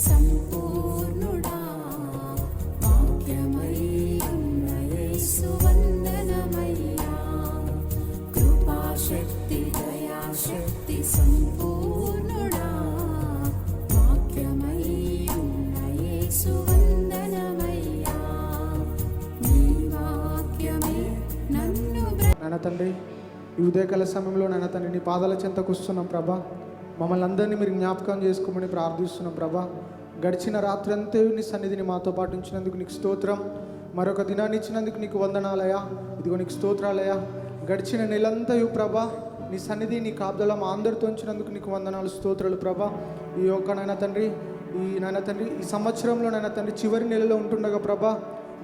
సంపూర్ణుడా వాక్యమై ఉన్న యేసు వందనమయ్యా. కృపాశక్తి దయాశక్తి సంపూర్ణుడా వాక్యమై ఉన్న యేసు వందనమయ్యా. నీ వాక్యమే నన్ను నాన్న తండ్రి, ఈ ఉదయకాల సమయంలో నాన్న తండ్రి నీ పాదాల చెంతకు వస్తున్నాం ప్రభా. మమ్మల్ని అందరినీ మీరు జ్ఞాపకం చేసుకోమని ప్రార్థిస్తున్నాం ప్రభా. గడిచిన రాత్రి అంతా నీ సన్నిధిని మాతో పాటు ఉంచినందుకు నీకు స్తోత్రం. మరొక దినాన్ని ఇచ్చినందుకు నీకు వందనాలయా. ఇదిగో నీకు స్తోత్రాలయా. గడిచిన నెలంతయు ప్రభా నీ సన్నిధి నీ కాపుదల మా అందరితో ఉంచినందుకు నీకు వందనాలు స్తోత్రాలు ప్రభా. ఈ యొక్క నాయన తండ్రి ఈ సంవత్సరంలో నాయన తండ్రి చివరి నెలలో ఉంటుండగా ప్రభా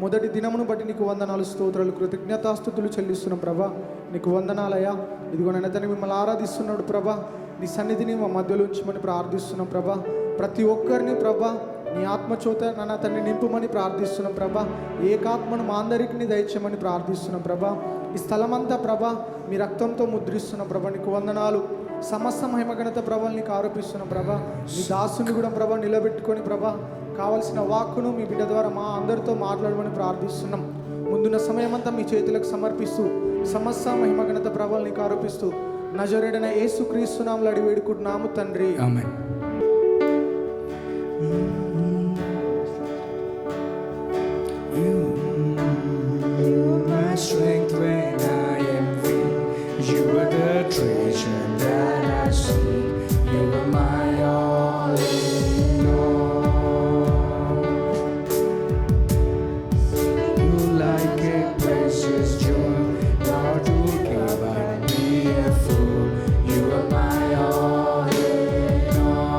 మొదటి దినమును బట్టి నీకు వందనాలు స్తోత్రాలు కృతజ్ఞతాస్తుతులు చెల్లిస్తున్నాం ప్రభా. నీకు వందనాలయా. ఇదిగో నాయన తండ్రి మిమ్మల్ని ఆరాధిస్తున్నాడు ప్రభా. నీ సన్నిధిని మా మధ్యలో ఉంచమని ప్రార్థిస్తున్నాం ప్రభా. ప్రతి ఒక్కరిని ప్రభా నీ ఆత్మచోత నాన్న తండ్రి నింపుమని ప్రార్థిస్తున్నాం ప్రభా. ఏకాత్మను మా అందరికీ దయచేయమని ప్రార్థిస్తున్నాం ప్రభా. ఈ స్థలమంతా ప్రభా మీ రక్తంతో ముద్రిస్తున్నాం ప్రభా. నీకు వందనాలు. సమస్త మహిమఘనత ప్రభాని నీకు ఆరోపిస్తున్నాం ప్రభా. నీ దాసుని కూడా ప్రభా నిలబెట్టుకొని ప్రభా కావలసిన వాక్కును మీ బిడ్డ ద్వారా మా అందరితో మాట్లాడమని ప్రార్థిస్తున్నాం. ముందున్న సమయమంతా మీ చేతులకు సమర్పిస్తూ సమస్త మహిమఘనత ప్రభాని నీకు ఆరోపిస్తూ నజరేయుడైన యేసుక్రీస్తు నామములో అడిగి వేడుకుంటున్నాము తండ్రి, ఆమేన్. You are my strength when I am weak. You are the treasure that I seek. You are my all in all. You like a precious jewel, Lord, to give and be a fool. You are my all in all.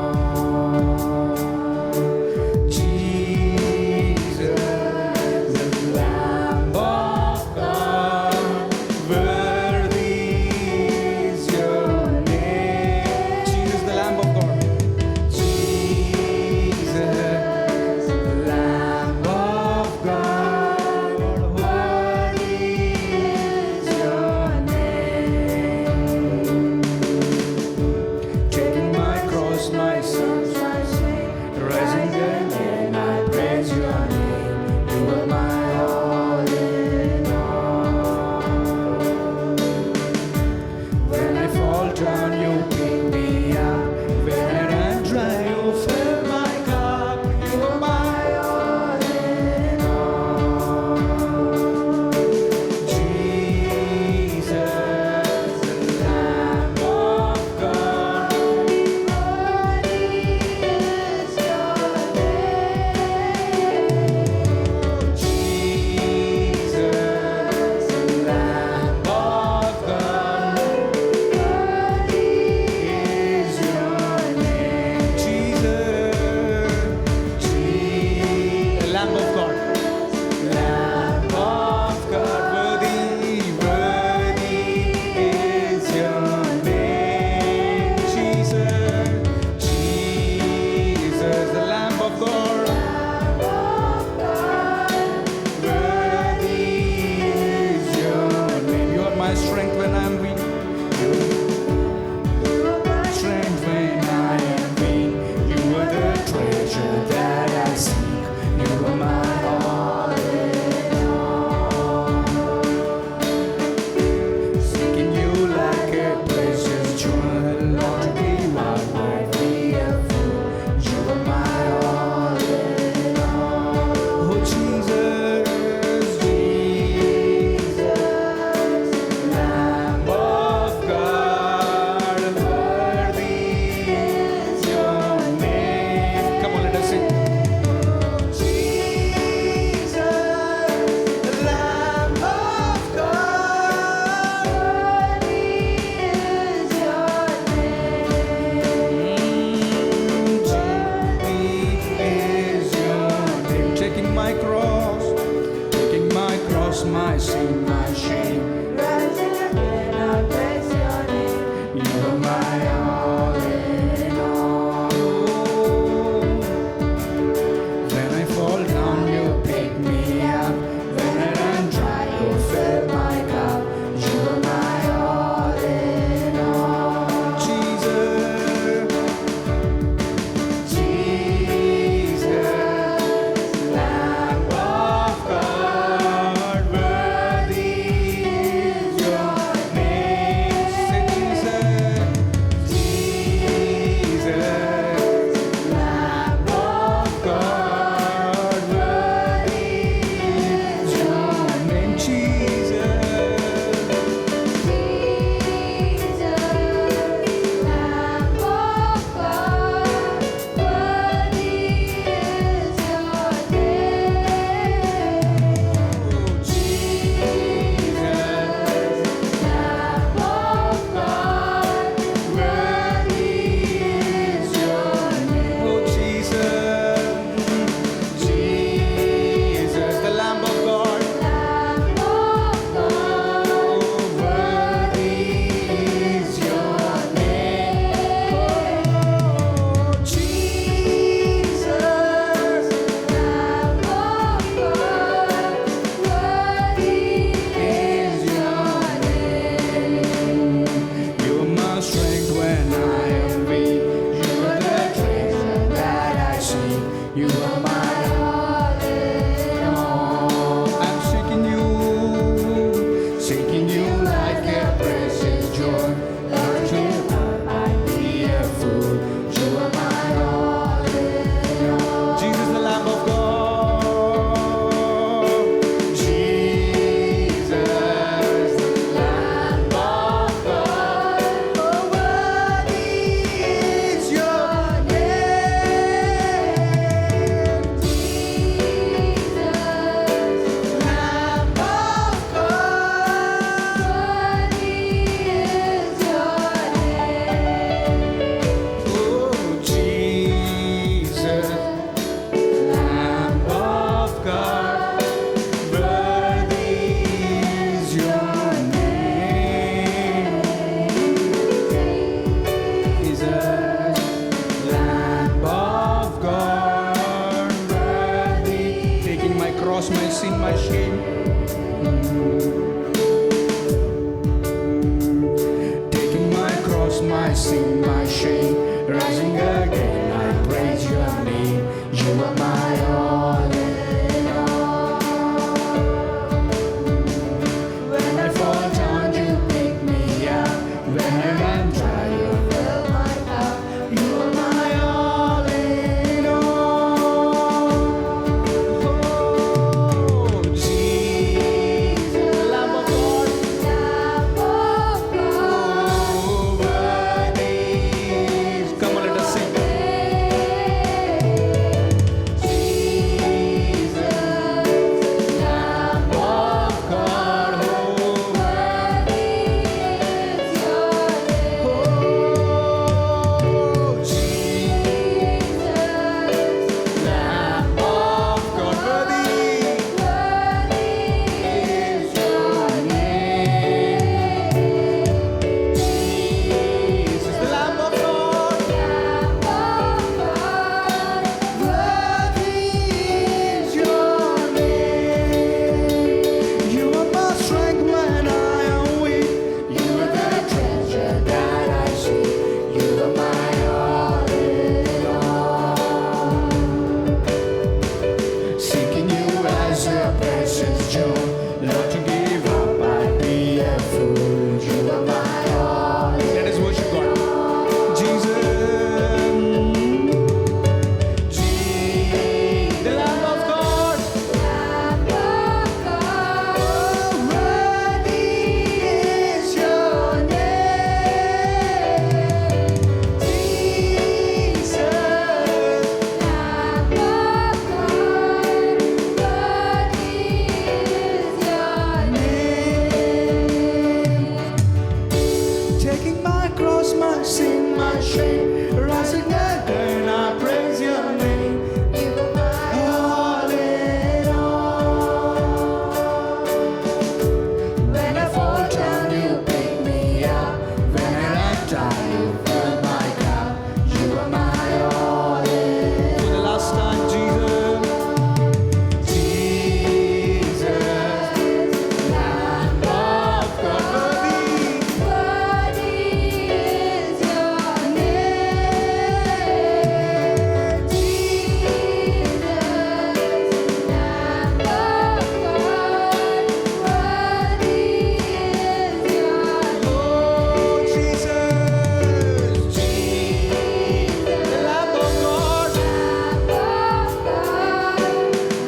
You are my all in all. I'm seeking you like a precious joy. Lord, you might be a fool. You are my all in all. Jesus, the Lamb of God. Jesus, the Lamb of God. Oh, worthy is your name. Jesus, Lamb of God. Oh, Jesus, Lamb of God, worthy is your name. Jesus, Lamb of God, worthy. Taking my cross, my sin, my shame. Taking my cross, my sin, my shame, rising again, I praise your name. You are my all in all. When I fall down, you pick me up. When I run dry, you fill my cup. You are my all in all. Oh, Jesus, Lamb of God. Oh, worthy is. Come on, let us sing. Jesus, Lamb of God. Oh, worthy is your name. Oh, Jesus, Lamb of God. Worthy is your name. Jesus, the Lamb of God. Worthy is your name. You are my strength when I am weak. You are the treasure that I see. You are my all in all. Seeking you as a precious jewel. Not to give up, I'd be a fool. You are my all. Let us worship God. Jesus, the Lamb of God. Oh, worthy is your name. Jesus, taking my cross, my sin, my shame, rising again, I praise your name. You are my all in all. When I fall down, you pick me up. When I die, you fill my cup. You are my all in. For the last time, Jesus, Lamb of God, worthy. Oh, Jesus, the Lamb of God,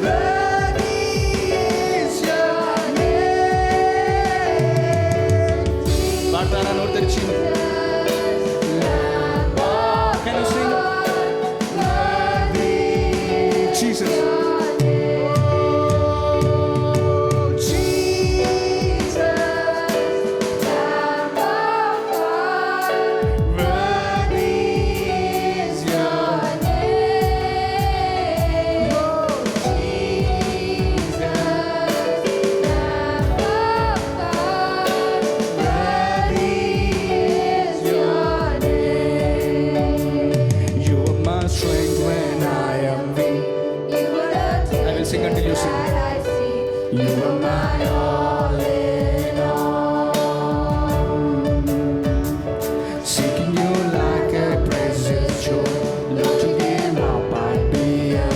worthy is your name. పాడతారా నోరు తెరిచి? Can you sing? Worthy, Jesus. Oh, Jesus, worthy is your name. Oh, Jesus, worthy is your name. You are my strength when I am weak. I will sing until you sing. You are my all in all. Seeking you like a precious jewel. Not to give up, I'd be a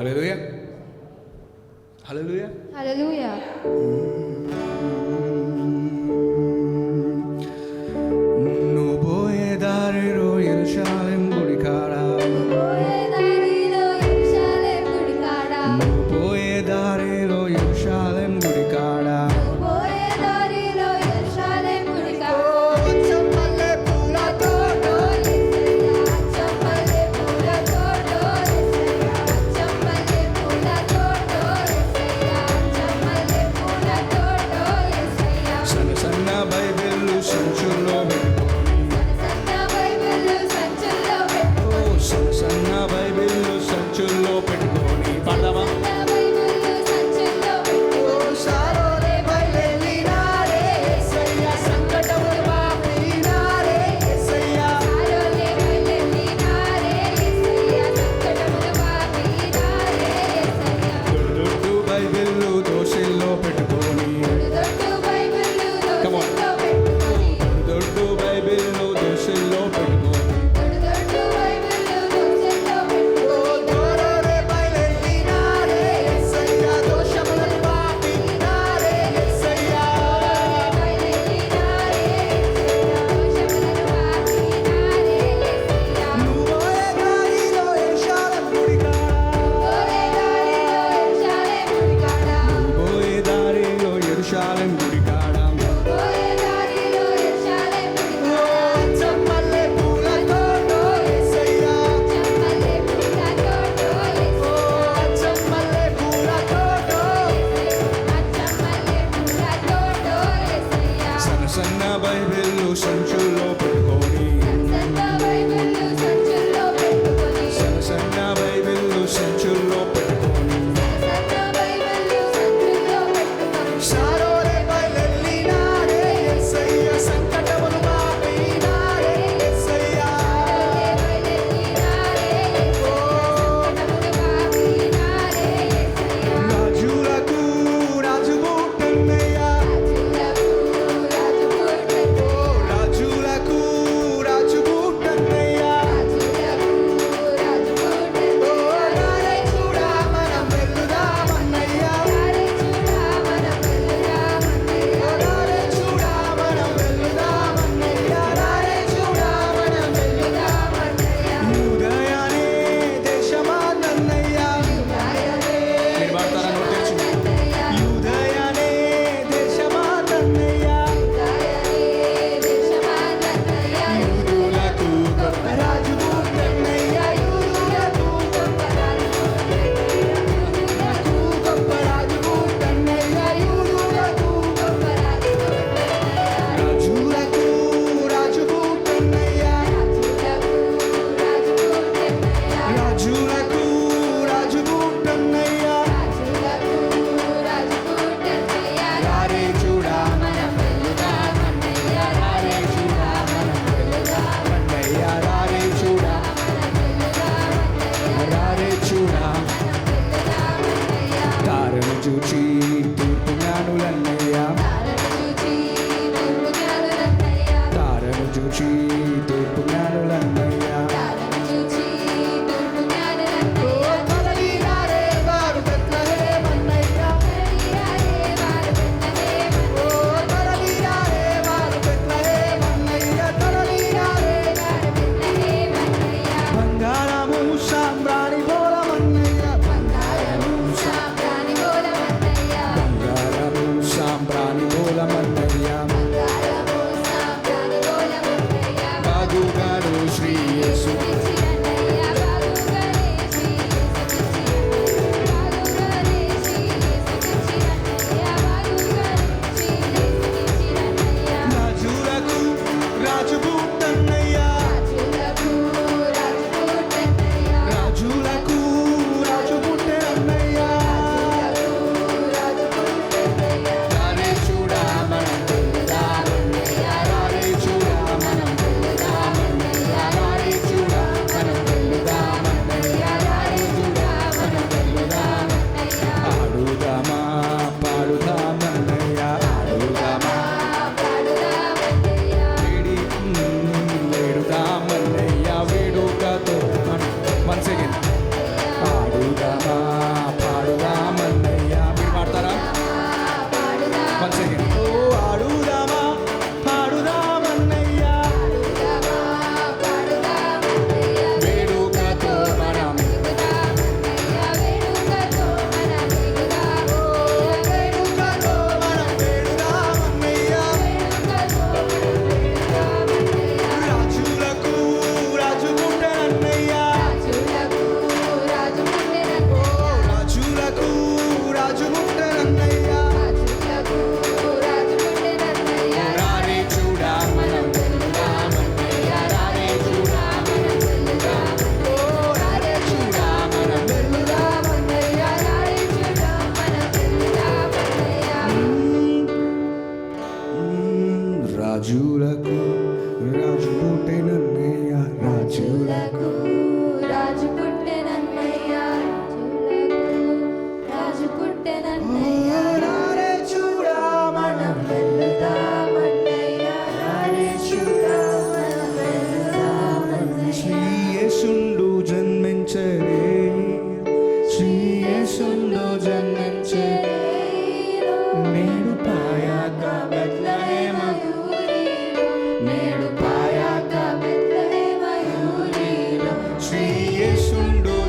హల్లెలూయా, హల్లెలూయా. హల్లెలూయా. నువ్వు పోయే దారిలో యెరూషలేం గుడి కాడ, పోయే దారిలో యెరూషలేం గుడి కాడ, నువ్వు పోయే దారిలో యెరూషలేం గుడి కాడ, పోయే దారిలో యెరూషలేం గుడి కాడ, చంపలే పూల తోటో యేసయ్యా, చంపలే పూల తోటో యేసయ్యా, చంపలే పూల తోటో యేసయ్యా, చంపలే పూల తోటో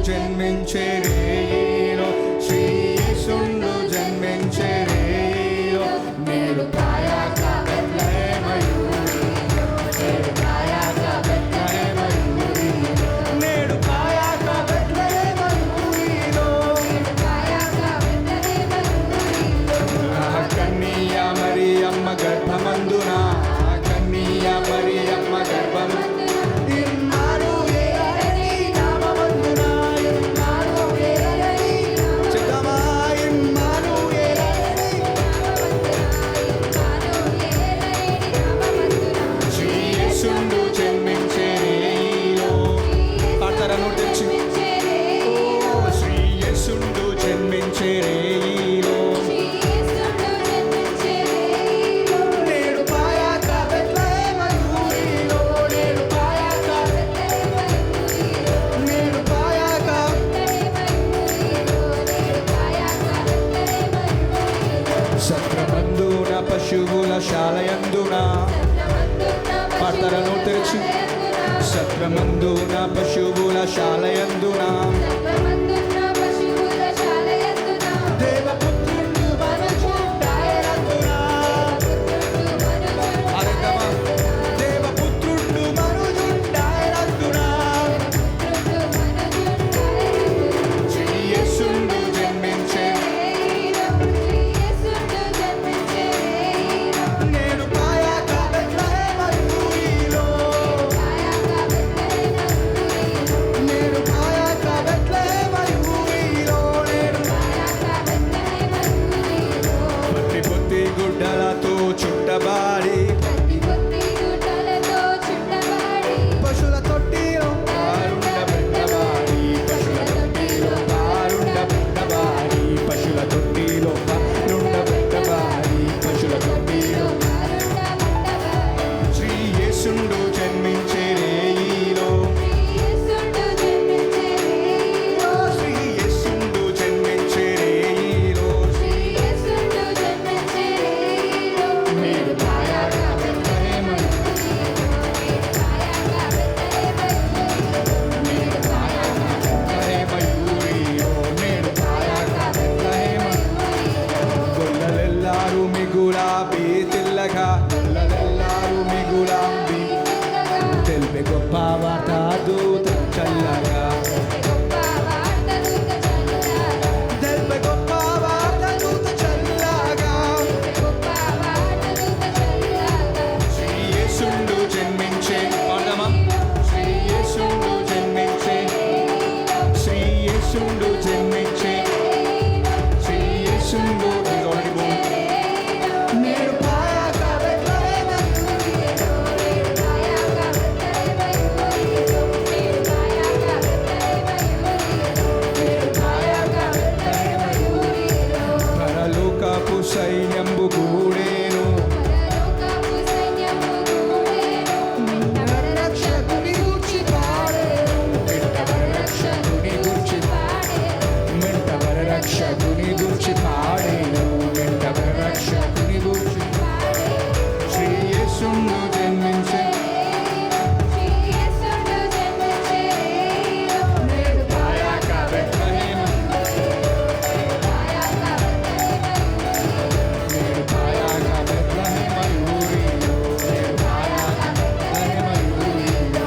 జన్మించే రేయిలో శ్రీ యేసుండు జన్మించే రేయిలో నేడు కాయాక బెత్లెహేమయూరిలో నేడు కాయాక బెత్లెహేమయూరిలో నేడు కాయాక బెత్లెహేమయూరిలో కన్నీయ మరియమ్మ గర్భమందున కన్నీయ మరియమ్మ గర్భమందున సత్రమందున పశువుల శాలయందున పాడతారను తెరిచి సత్రమందున పశువుల శాలయందున దేవపుత్రుడు మనుజుండాయనందున అరగమా దేవపుత్రుడు మనుజుండాయనందున శ్రీ యేసుండు జన్మించే నేడు కాయాక బెత్లెహేమయూరిలో నేడు కాయాక బెత్లెహేమయూరిలో నేడు పత్తి పొత్తి గుడ్డలతో చుట్టబారి పశుల తొట్టిలో పారుండబెట్టబారి పశుల తొట్టిలో పారుండబెట్టబారి పశుల తొట్టిలో పారుండబెట్టబారి పశుల తొట్టిలో శ్రీ యేసుండు జన్మించే రేయిలో శ్రీ యేసుండు జన్మించే రేయిలో నేడు కాయాక నేడు కాయాక బెత్లెహేమయూరిలో నేడు కాయాక బెత్లెహేమయూరిలో గొల్లలెల్లారు మిగులాబి తెల్లగా గొల్లలెల్లారు మిగులాబి తెలిపే గొప్ప వార్త దూత చల్లగా తెలిపే గొప్ప వార్త దూత చల్లగా శ్రీ యేసుండు జన్మించే పాడమా శ్రీ యేసుండు జన్మించే శ్రీ యేసుండు జన్మించే శ్రీ యేసుండు is already born. నేడు కాయాక బెత్లెహేమయూరిలో నేడు కాయాక బెత్లెహేమయూరిలో పరలోకపు సైన్యంబు గూడేను రక్షకుని గూర్చి పాడేను రక్షకుని గూర్చి మెంటవర రక్షకుని గూర్చి పాడేను మెంటవర రక్షకుని గూర్చి శ్రీ యేసుండు జన్మించే నేడు కాయాక నేడు కాయాక బెత్లెహేమయూరిలో నేడు కాయాక బెత్లెహేమయూరిలో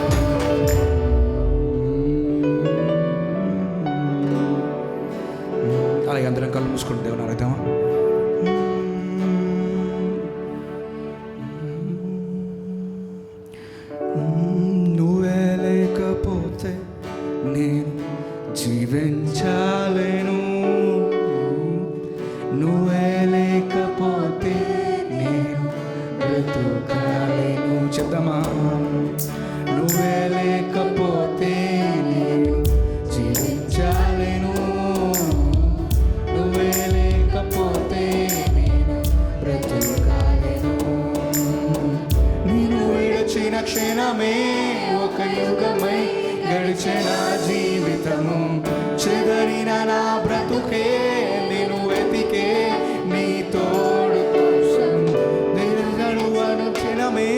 అలాగే అందరం కళ్ళు మూసుకుంటే దేవుని అర్థమా నువ్వే లేకపోతే నేను జీవించలేను నువ్వే లేకపోతే నేను బ్రతుకలేను చెప్దామా నువ్వే లేకపోతే నేను జీవించలేను నువ్వే లేకపోతే నేను బ్రతుకలేను నేను విడిచిన క్షణమే ఒక యుగమై గడిచిన జీవితము చెదరిన నా బ్రతుకే నేను వెతికే నీ తోడు కోసం నిరగడువను క్షణమే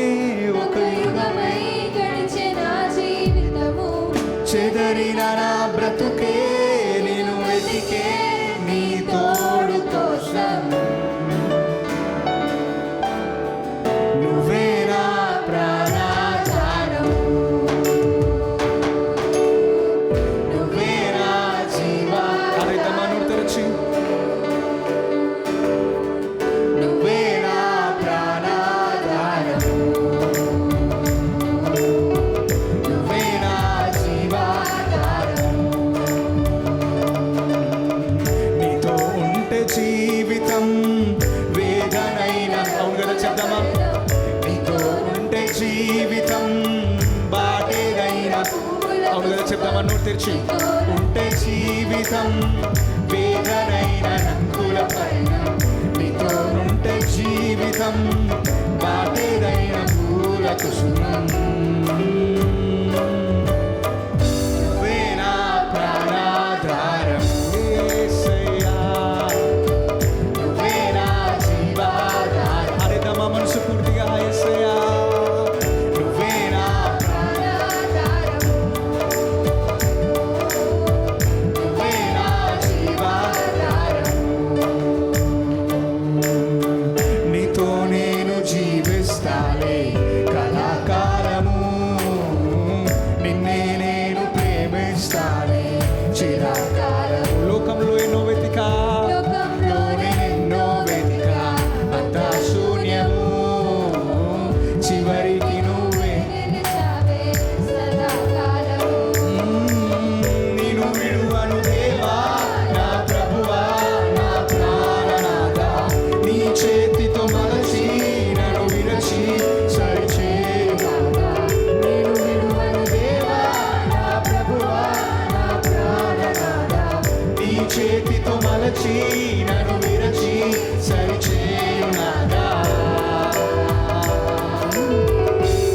ఒక యుగమై గడిచిన జీవితము చెదరిన నా బ్రతుకే తెరిచి ఉంటే జీవితం వేదనైన రంగుల పైన నీతో ఉంటే జీవితం బాటేదైన పూల కుసుమం నువ్వే నా ప్రాణాధారం యేసయ్యా నువ్వే నా జీవాధారం హరిదమ మనసు పూర్తిగా యేసయ్యా నువ్వే నా ప్రాణాధారం నువ్వే నా జీవాధారం నీతో నేను జీవిస్తాలే కళాకాలము నిన్నే నేను ప్రేమిస్తాలే చిరకాలము లోకంలో ఎన్నో వెతికా లోనే ఎన్నో వెతికా అంతా శూన్యము చివరికి నువ్వే నిలిచావే సదాకాలము నిన్ను విడువను దేవా నా ప్రభువా నా ప్రాణనాథా నీ చేతితో మలచి నన్ను విరచి సరిచేయుగాక నిన్ను విడువను దేవా నా ప్రభువా నా ప్రాణనాథా నీ చేతితో మలచి నన్ను విరచి సరిచేయుగాక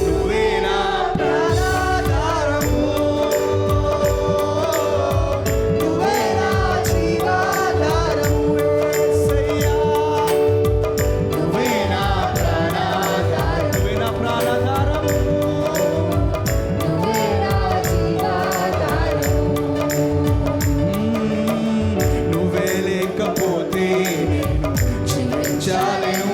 నువ్వే నా ప్రాణాధారము నువ్వే నా జీవాధారము యేసయ్యా నువ్వే నా ప్రాణాధారము నువ్వే నా ప్రాణాధారము నువ్వే నా జీవాధారం నువ్వే లేకపోతే నేను జీవించలేను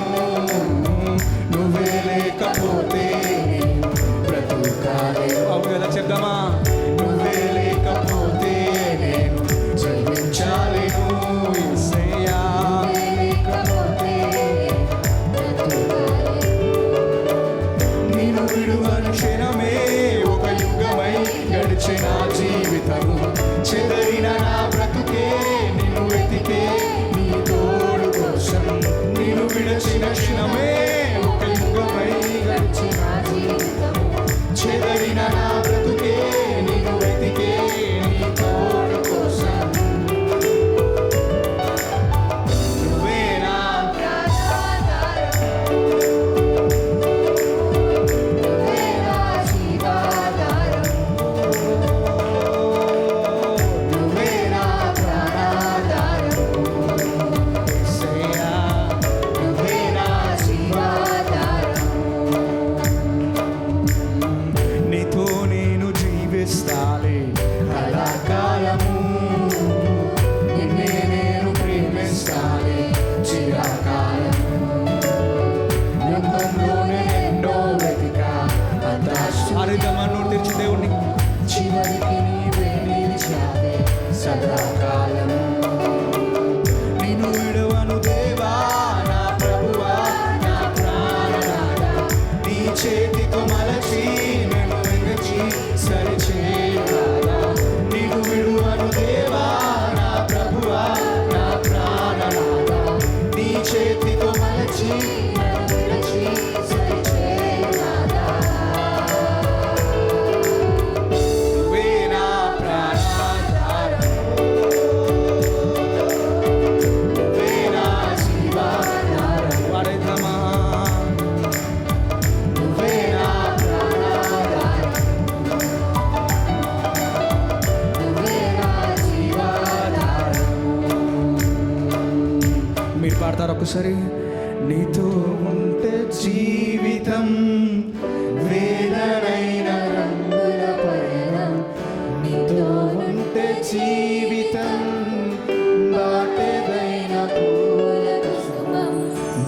నువ్వే లేకపోతే నేను బ్రతుకాలేను అవును కదా చెప్దామా నువ్వే లేకపోతే నేను జీవించలేను యేసయ్యా లేకపోతే నేను విడువను క్షణమే ఒక యుగమై గడిచిన జీవితము చెదరిన నా బ్రతుకే నిన్ను వెతికే నీ తోడు కోసం నేను విడచిన క్షణమే ఒక యుగమై గడిచిన జీవితము చెదరిన నా బ్రతుకే నిన్ను వెతికే నీ తోడు కోసం నువ్వే నా ప్రాణాధారం నువ్వే నా జీవాధారం నువ్వే నా ప్రాణాధారం యేసయ్యా నువ్వే నా జీవాధారం నీతో నేను జీవిస్తాలే కళాకాలము నిన్నే నేను ప్రేమిస్తాలే చిరకాలము యుగంలోనే ఎన్నో వెతికా హరితమను తెరిచి దేవుణ్ణి చివరికి నీవే నిలిచావే సదాకాలము నిన్ను విడువను దేవా నా ప్రభువా నా ప్రాణనాథా నీ చేతితో మలచి నన్ను వెంగచి సరిచేయుగాక నిన్ను విడువను దేవా నా ప్రభువా నా ప్రాణనాథా నీ చేతితో మలచి నన్ను విరచి సరిచేయుగాక నువ్వే నా ప్రాణాధారం నువ్వే నా జీవాధారం వాడేద్దామా నువ్వే నా ప్రాణాధారం నువ్వే నా జీవాధారం మీరు పాడతారు ఒకసారి నీతో ఉంటే జీవితం వేదనైన రంగుల పయనం నీతో ఉంటే జీవితం బాటేదైన పూల కుసుమం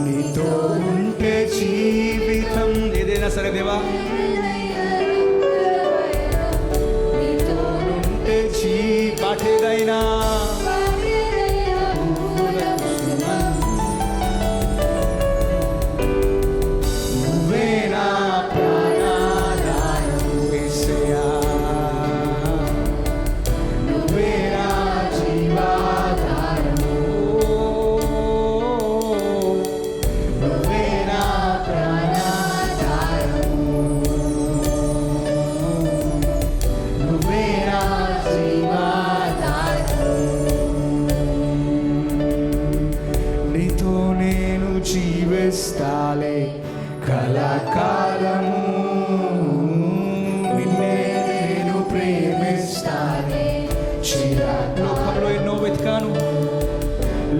నీతో ఉంటే జీవితం ఏదైనా సరే దేవా నీతో ఉంటే బాటేదైనా పూల కుసుమం నువ్వే నా ప్రాణాధారం యేసయ్యా నువ్వే నా జీవాధారం నువ్వే నా ప్రాణాధారం నువ్వే నా లోకంలో ఎన్నో వెతికాను,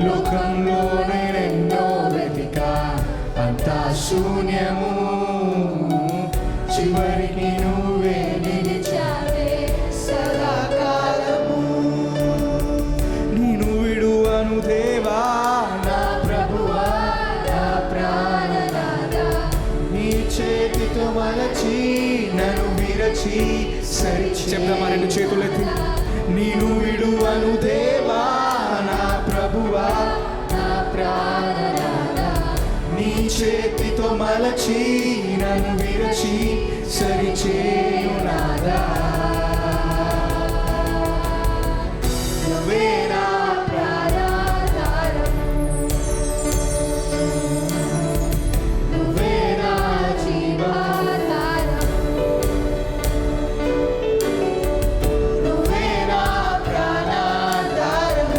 లోకంలో నేనెన్నో వెతికా, అంతా శూన్యము, చివరికి నువ్వే నిలిచావే సదాకాలము. నేను విడువను దేవా నా ప్రభువా, నా ప్రాణనాథా, నీ చేతితో మలచి నన్ను విరచి సరిచి. చెప్దామా రెండు చేతులెత్తి? నేను విడువను దేవా నా ప్రభువా, నా ప్రాణనాథా, నీ చేతితో మలచి నన్ను విరచి సరిచేయునాదా. నువ్వే నా ప్రాణాధారం, నువ్వే నా జీవాధారం, నువ్వే నా ప్రాణాధారం,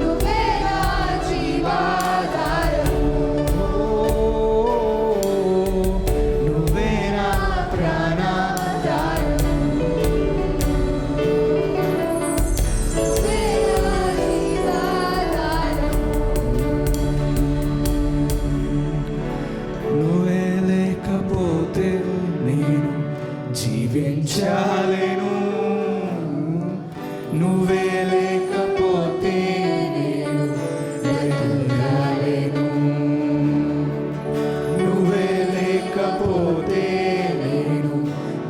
నువ్వే నా జీవాధారం, నువ్వే నా ప్రాణాధారం, నువ్వే నా జీవాధారం. నువ్వే లేకపోతే నేను జీవించాలేను, నువ్వే లేకపోతే నేను బ్రతకలేను, నువ్వే లేకపోతే నేను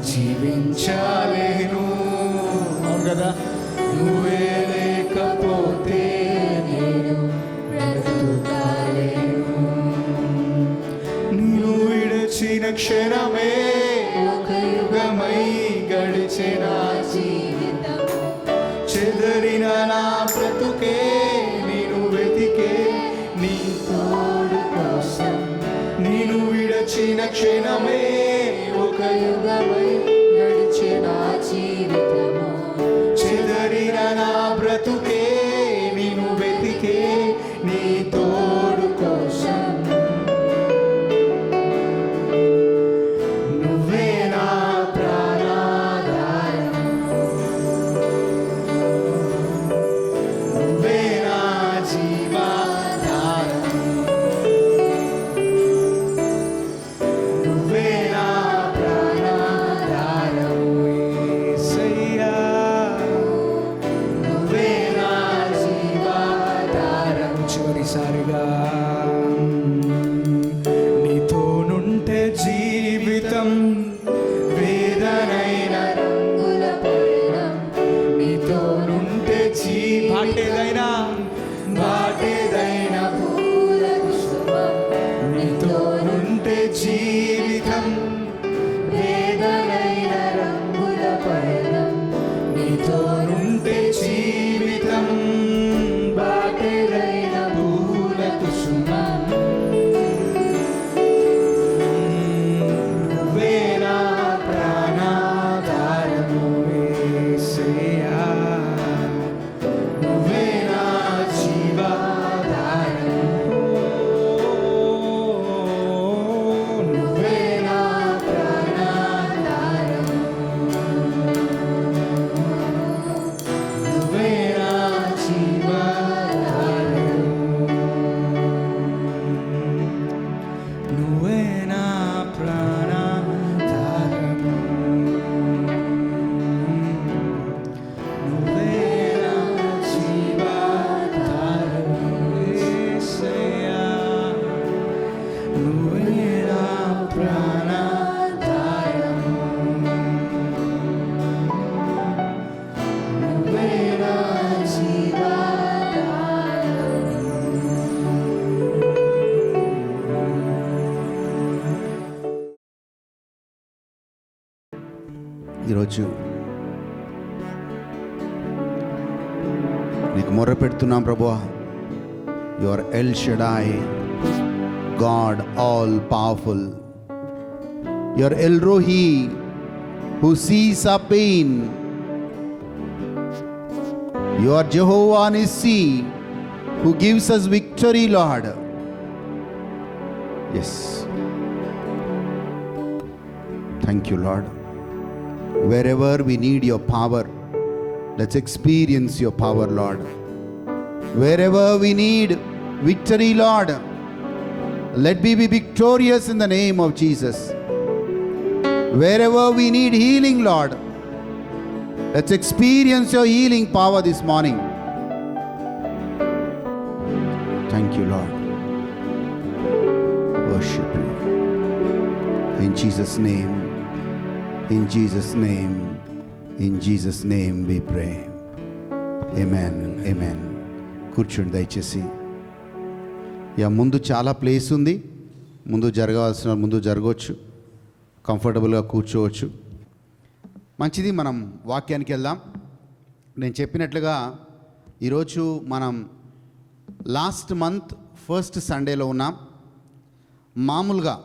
జీవించాలేను. అవును కదా? నువ్వే లేకపోతే నేను బ్రతకలేను. నిన్ను విడచిన క్షణమే ఒక యుగమై గడిచిన జీవితము చెదరిన నా బ్రతుకే నేను వెతికే నీ తోడు కోసం. నిన్ను విడచిన క్షణమే ఒక యుగమై గడిచిన జీవితము చెదరిన నా బ్రతుకే నేను వెతికే నీ తోడు కోసం. నువ్వే నా ప్రాణాధారం, నువ్వే నా జీవాధారం, నువ్వే నా ప్రాణాధారం. యేసయ్యా, నువ్వే నా జీవాధారం. చివరిసారిగా నీతో నుంటే జీవితం వేదనైన రంగుల పయనం, నీతో నుంటే బాటేదైనా బాటేదైనా పూల కుసుమం, నీతో నుంటే జీవితం వేదనైన రంగుల పయనం, నీతో నుంటే జీవితం బాటేదైన పూల కుసుమం. నువ్వే నా ప్రాణాధారము యేసయ్యా, నువ్వే నా జీవాధారము, నువ్వే నా ప్రాణాధారము, నువ్వే నా జీవాధారము, నువ్వే నా ప్రాణాధారము, నువ్వే నా జీవాధారము యేసయ్యా, నువ్వే నా ప్రాణాధారము, నువ్వే నా ఈరోజు నీకు మొర్ర పెడుతున్నాం ప్రభువా. You are El Shaddai, God all powerful. You are El Roi, who sees our pain. You are Jehovah Nissi, who gives us victory, Lord. Yes. Thank you, Lord. Wherever we need your power, let's experience your power, Lord. Wherever we need victory, Lord, let me be victorious in the name of Jesus. Wherever we need healing, Lord, let's experience your healing power this morning. Thank you, Lord. Worship you. In Jesus' name, in Jesus' name, in Jesus' name we pray. Amen, amen. కూర్చోండి దయచేసి. ముందు చాలా place ఉంది, ముందు జరగవలసిన ముందు జరగవచ్చు, కంఫర్టబుల్గా కూర్చోవచ్చు. మంచిది, మనం వాక్యానికి వెళ్దాం. నేను చెప్పినట్లుగా ఈరోజు మనం లాస్ట్ మంత్ ఫస్ట్ సండేలో ఉన్నాం. మామూలుగా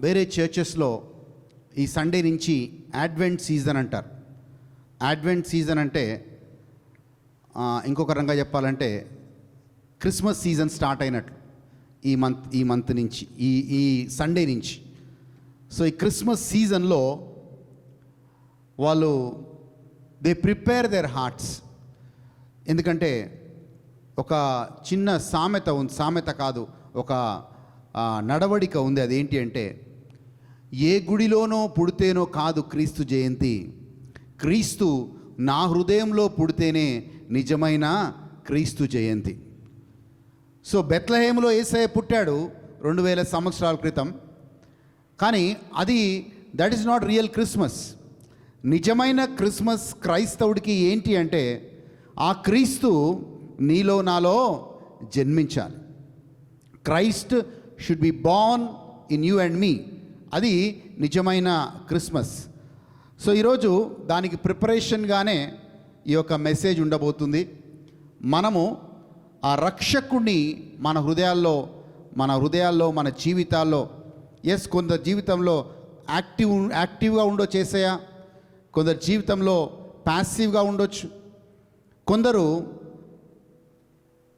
వేరే చర్చెస్లో ఈ సండే నుంచి అడ్వెంట్ సీజన్ అంటారు. అడ్వెంట్ సీజన్ అంటే ఇంకొక రంగా చెప్పాలంటే క్రిస్మస్ సీజన్ స్టార్ట్ అయినట్లు ఈ మంత్ నుంచి, ఈ సండే నుంచి. సో ఈ క్రిస్మస్ సీజన్లో వాళ్ళు దే ప్రిపేర్ దేర్ హార్ట్స్. ఎందుకంటే ఒక చిన్న సామెత కాదు, ఒక నడవడిక ఉంది. అదేంటి అంటే, ఏ గుడిలోనో పుడితేనో కాదు క్రీస్తు జయంతి, క్రీస్తు నా హృదయంలో పుడితేనే నిజమైన క్రీస్తు జయంతి. సో బెత్లెహేములో యేసయ్య పుట్టాడు 2000 సంవత్సరాల క్రితం, కానీ that is not real Christmas. నిజమైన క్రిస్మస్ క్రైస్తవుడికి ఏంటి అంటే, ఆ క్రీస్తు నీలో నాలో జన్మించాలి. Christ should be born in you and me. అది నిజమైన క్రిస్మస్. సో ఈరోజు దానికి ప్రిపరేషన్గానే ఈ యొక్క మెసేజ్ ఉండబోతుంది. మనము ఆ రక్షకుడిని మన హృదయాల్లో మన జీవితాల్లో, కొందరు జీవితంలో యాక్టివ్గా చేసేయా, కొందరు జీవితంలో ప్యాసివ్గా ఉండొచ్చు, కొందరు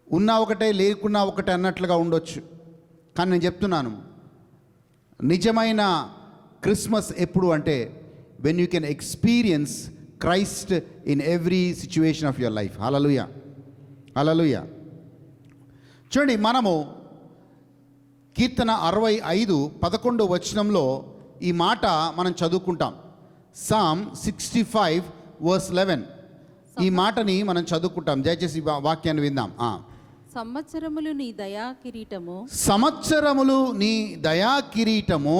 ఉన్నా ఒకటే లేకున్నా ఒకటే అన్నట్లుగా ఉండొచ్చు. కానీ నేను చెప్తున్నాను, నిజమైన క్రిస్మస్ ఎప్పుడు అంటే when you can experience Christ in every situation of your life. Hallelujah, hallelujah. చూడండి, మనము కీర్తన 65:11 వచనంలో ఈ మాట మనం చదువుకుంటాం. Psalm 65:11 ఈ మాటని మనం చదువుకుంటాం. దయచేసి వాక్యాన్ని విందాం. సంవత్సరములు నీ దయా కిరీటము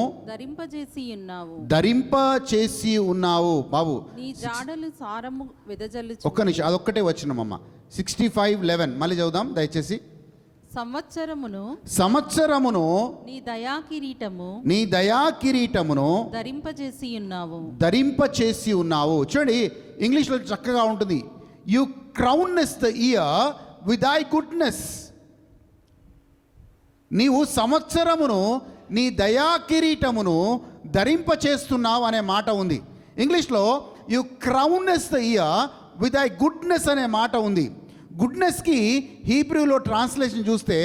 ధరింపచేసి ఉన్నావు బాబు. నీ జాడలు సారము వెదజల్లుచు. ఒక్క నిమిషం, అదొక్కటే వచ్చినమ్మా. 65:11 మళ్ళీ చదువుదాం దయచేసి. సంవత్సరమును నీ దయా కిరీటమును ధరింపచేసి ఉన్నావు. చూడండి, ఇంగ్లీష్లో చక్కగా ఉంటుంది. You crownest the year with thy goodness. నీవు సంవత్సరమును నీ దయా కిరీటమును ధరింపచేస్తున్నావు అనే మాట ఉంది. ఇంగ్లీష్లో you crownest the year with thy goodness అనే మాట ఉంది. గుడ్నెస్కి హీబ్రూలో ట్రాన్స్లేషన్ చూస్తే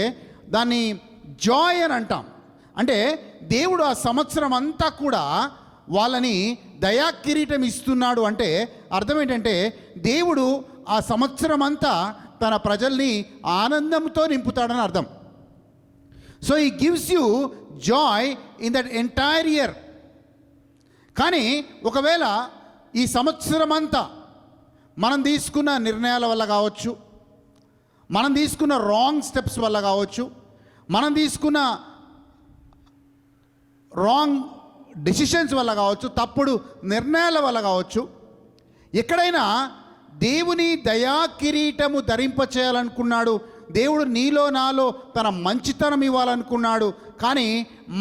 దాన్ని జాయ్ అని అంటాం. అంటే దేవుడు ఆ సంవత్సరం అంతా కూడా వాళ్ళని దయా కిరీటం ఇస్తున్నాడు. అంటే అర్థం ఏంటంటే, దేవుడు ఆ సంవత్సరం అంతా తన ప్రజల్ని ఆనందంతో నింపుతాడని అర్థం. So he gives you Joy in that entire year. కానీ ఒకవేళ ఈ సంవత్సరం అంతా మనం తీసుకున్న నిర్ణయాల వల్ల కావచ్చు, మనం తీసుకున్న రాంగ్ స్టెప్స్ వల్ల కావచ్చు, మనం తీసుకున్న రాంగ్ డెసిషన్స్ వల్ల కావచ్చు, తప్పుడు నిర్ణయాల వల్ల కావచ్చు, ఎక్కడైనా దేవుని దయా కిరీటము ధరింపచేయాలనుకున్నాడు, దేవుడు నీలో నాలో తన మంచితనం ఇవ్వాలనుకున్నాడు. కానీ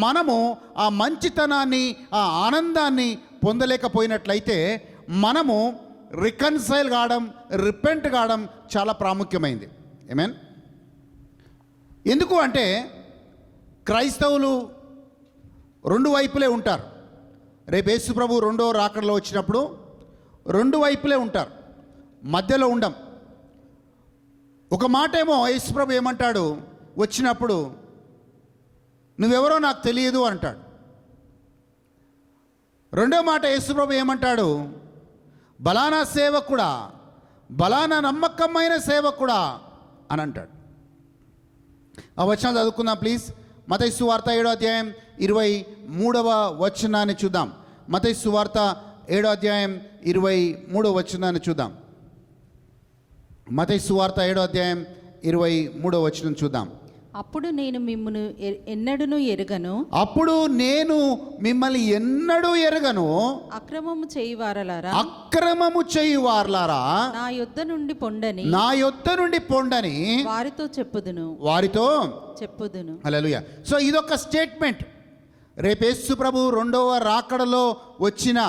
మనము ఆ మంచితనాన్ని, ఆ ఆనందాన్ని పొందలేకపోయినట్లయితే మనము రికన్సైల్ కావడం, రిపెంట్ కావడం చాలా ప్రాముఖ్యమైంది. ఆమేన్. ఎందుకు అంటే క్రైస్తవులు రెండు వైపులే ఉంటారు. రేపు యేసు ప్రభు రెండో రాకడలో వచ్చినప్పుడు రెండు వైపులే ఉంటారు, మధ్యలో ఉండం. ఒక మాట ఏమో యేసు ప్రభు ఏమంటాడు వచ్చినప్పుడు, నువ్వెవరో నాకు తెలియదు అంటాడు. రెండో మాట యేసుప్రభు ఏమంటాడు? బలానా సేవకుడా, బలానా నమ్మకమైన సేవకుడా అని అంటాడు. ఆ వచనాలు చదువుకుందాం ప్లీజ్. మత్తయి సువార్త 7వ అధ్యాయం 23వ వచనాన్ని చూద్దాం. మత్తయి సువార్త 7వ అధ్యాయం 23వ వచనాన్ని చూద్దాం. మత్తయి సువార్త 7వ అధ్యాయం 23వ వచనం చూద్దాం. అప్పుడు నేను మిమ్మును ఎన్నడూను ఎరుగను, అప్పుడు నేను మిమ్మల్ని ఎన్నడూ ఎరగను, అక్రమము చేయువారలారా, అక్రమము చేయువారలారా నా యొద్ద నుండి పొండని, నా యొద్ద నుండి పొండని వారితో చెప్పుదును, వారితో చెప్పుదును. హల్లెలూయా. సో ఇదొక స్టేట్మెంట్. రేపు యేసు ప్రభు రెండవ రాకడలో వచ్చిన,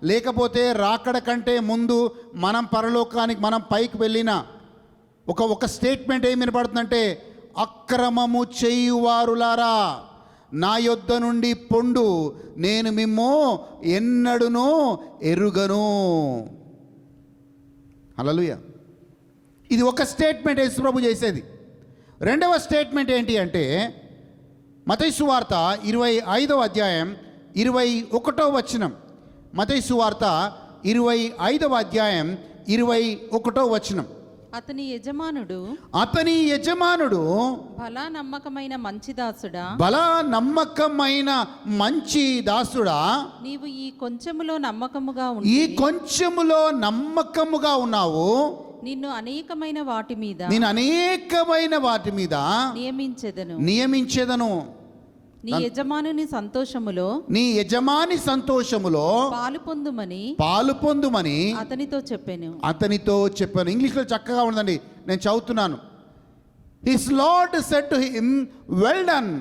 లేకపోతే రాకడ కంటే ముందు మనం పరలోకానికి మనం పైకి వెళ్ళిన ఒక స్టేట్మెంట్ ఏం వినపడుతుందంటే, అక్రమము చేయువారులారా నా యొద్ద నుండి పొండు, నేను మిమ్ము ఎన్నడును ఎరుగను. హల్లెలూయా. ఇది ఒక స్టేట్మెంట్ యేసు ప్రభు చేసేది. రెండవ స్టేట్మెంట్ ఏంటి అంటే మత్తయి సువార్త 25వ అధ్యాయం 21వ వచనం. మత్తయి సువార్త 25వ అధ్యాయం 21వ వచనం. అతని యజమానుడు బలా నమ్మకమైన మంచి దాసుడా, బలా నమ్మకమైన మంచి దాసుడా, నీవు ఈ కొంచెములో నమ్మకముగా ఈ ఉండి కొంచెములో నమ్మకముగా ఉన్నావు, నిన్ను అనేకమైన వాటి మీద నేను అనేకమైన వాటి మీద నియమించెదను. నీ యజమానుని సంతోషములో, నీ యజమాని సంతోషములో పాలు పొందుమని అతనితో చెప్పాను. ఇంగ్లీష్లో చక్కగా ఉందండి, నేను చదువుతున్నాను. His lord said to him, well done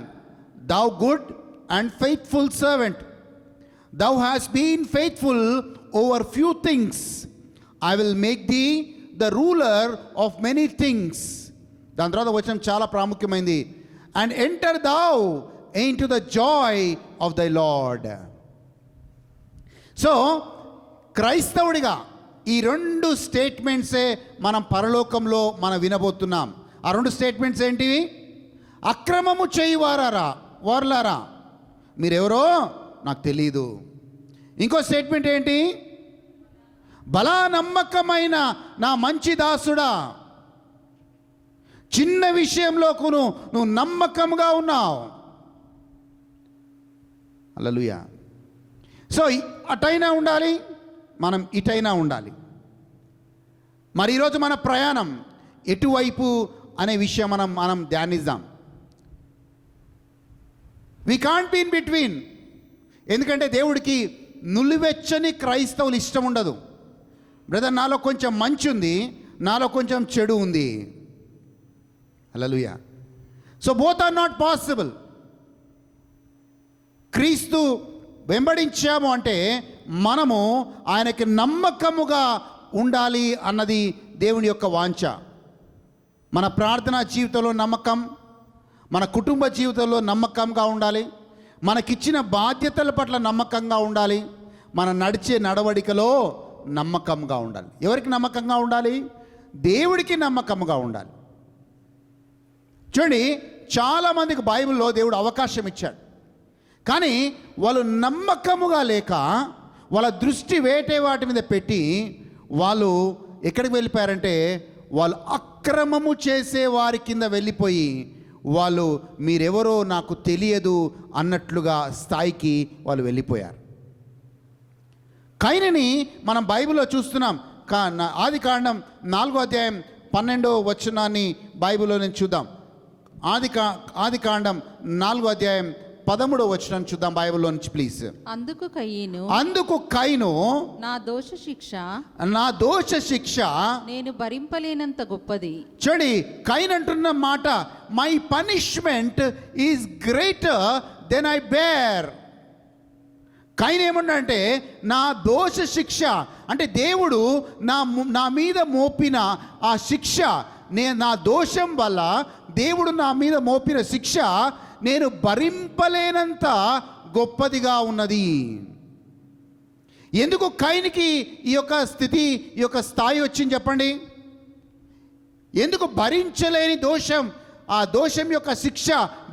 thou good and faithful servant, thou hast been faithful over few things, I will make thee the ruler of many things. దాని తర్వాత వచనం చాలా ప్రాముఖ్యమైనది. And enter thou into the joy of thy Lord. So క్రైస్తవుడిగా ఈ రెండు స్టేట్మెంట్సే మనం పరలోకంలో మనం వినబోతున్నాం. ఆ రెండు స్టేట్మెంట్స్ ఏంటివి? అక్రమము చేయువారులారా మీరెవరో నాకు తెలీదు. ఇంకో స్టేట్మెంట్ ఏంటి? బలా నమ్మకమైన నా మంచి దాసుడా, చిన్న విషయంలోకు నువ్వు నమ్మకంగా ఉన్నావు. హల్లెలూయా. సో అటైనా ఉండాలి, మనం ఇటైనా ఉండాలి. మరి ఈరోజు మన ప్రయాణం ఎటువైపు అనే విషయం మనం ధ్యానిద్దాం. We can't be in between. ఎందుకంటే దేవుడికి నులివెచ్చని క్రైస్తవులు ఇష్టం ఉండదు. బ్రదర్, నాలో కొంచెం మంచి ఉంది, నాలో కొంచెం చెడు ఉంది. Hallelujah. So both are not possible. క్రీస్తు వెంబడించాము అంటే మనము ఆయనకి నమ్మకముగా ఉండాలి అన్నది దేవుని యొక్క వాంఛ. మన ప్రార్థనా జీవితంలో నమ్మకం, మన కుటుంబ జీవితంలో నమ్మకంగా ఉండాలి, మనకిచ్చిన బాధ్యతల పట్ల నమ్మకంగా ఉండాలి, మన నడిచే నడవడికలో నమ్మకంగా ఉండాలి. ఎవరికి నమ్మకంగా ఉండాలి? దేవుడికి నమ్మకంగా ఉండాలి. చూడండి, చాలామందికి బైబిల్లో దేవుడు అవకాశం ఇచ్చాడు, కానీ వాళ్ళు నమ్మకముగా లేక వాళ్ళ దృష్టి వేటే వాటి మీద పెట్టి వాళ్ళు ఎక్కడికి వెళ్ళిపోయారంటే వాళ్ళు అక్రమము చేసే వారి కింద వెళ్ళిపోయి వాళ్ళు మీరెవరో నాకు తెలియదు అన్నట్లుగా స్థాయికి వాళ్ళు వెళ్ళిపోయారు. కయీనుని మనం బైబిల్లో చూస్తున్నాం. ఆదికాండం 4వ అధ్యాయం 12వ వచనాన్ని బైబిల్లో నేను చూద్దాం. ఆదికాండం 4వ అధ్యాయం 13వ వచనం చూద్దాం బైబిల్లో నుంచి ప్లీజ్. అందుకు కయీను నా దోష శిక్ష నేను భరింపలేనంత గొప్పది. చూడండి, కయీను అంటున్న మాట, my punishment is greater than I bear. కయీను ఏమన్నాడంటే నా దోష శిక్ష అంటే దేవుడు నా మీద మోపిన ఆ శిక్ష, నా దోషం వల్ల దేవుడు నా మీద మోపిన శిక్ష నేను భరింపలేనంత గొప్పదిగా ఉన్నది. ఎందుకు కయీనుకి ఈ యొక్క స్థితి, ఈ యొక్క స్థాయి వచ్చింది చెప్పండి? ఎందుకు భరించలేని దోషం, ఆ దోషం యొక్క శిక్ష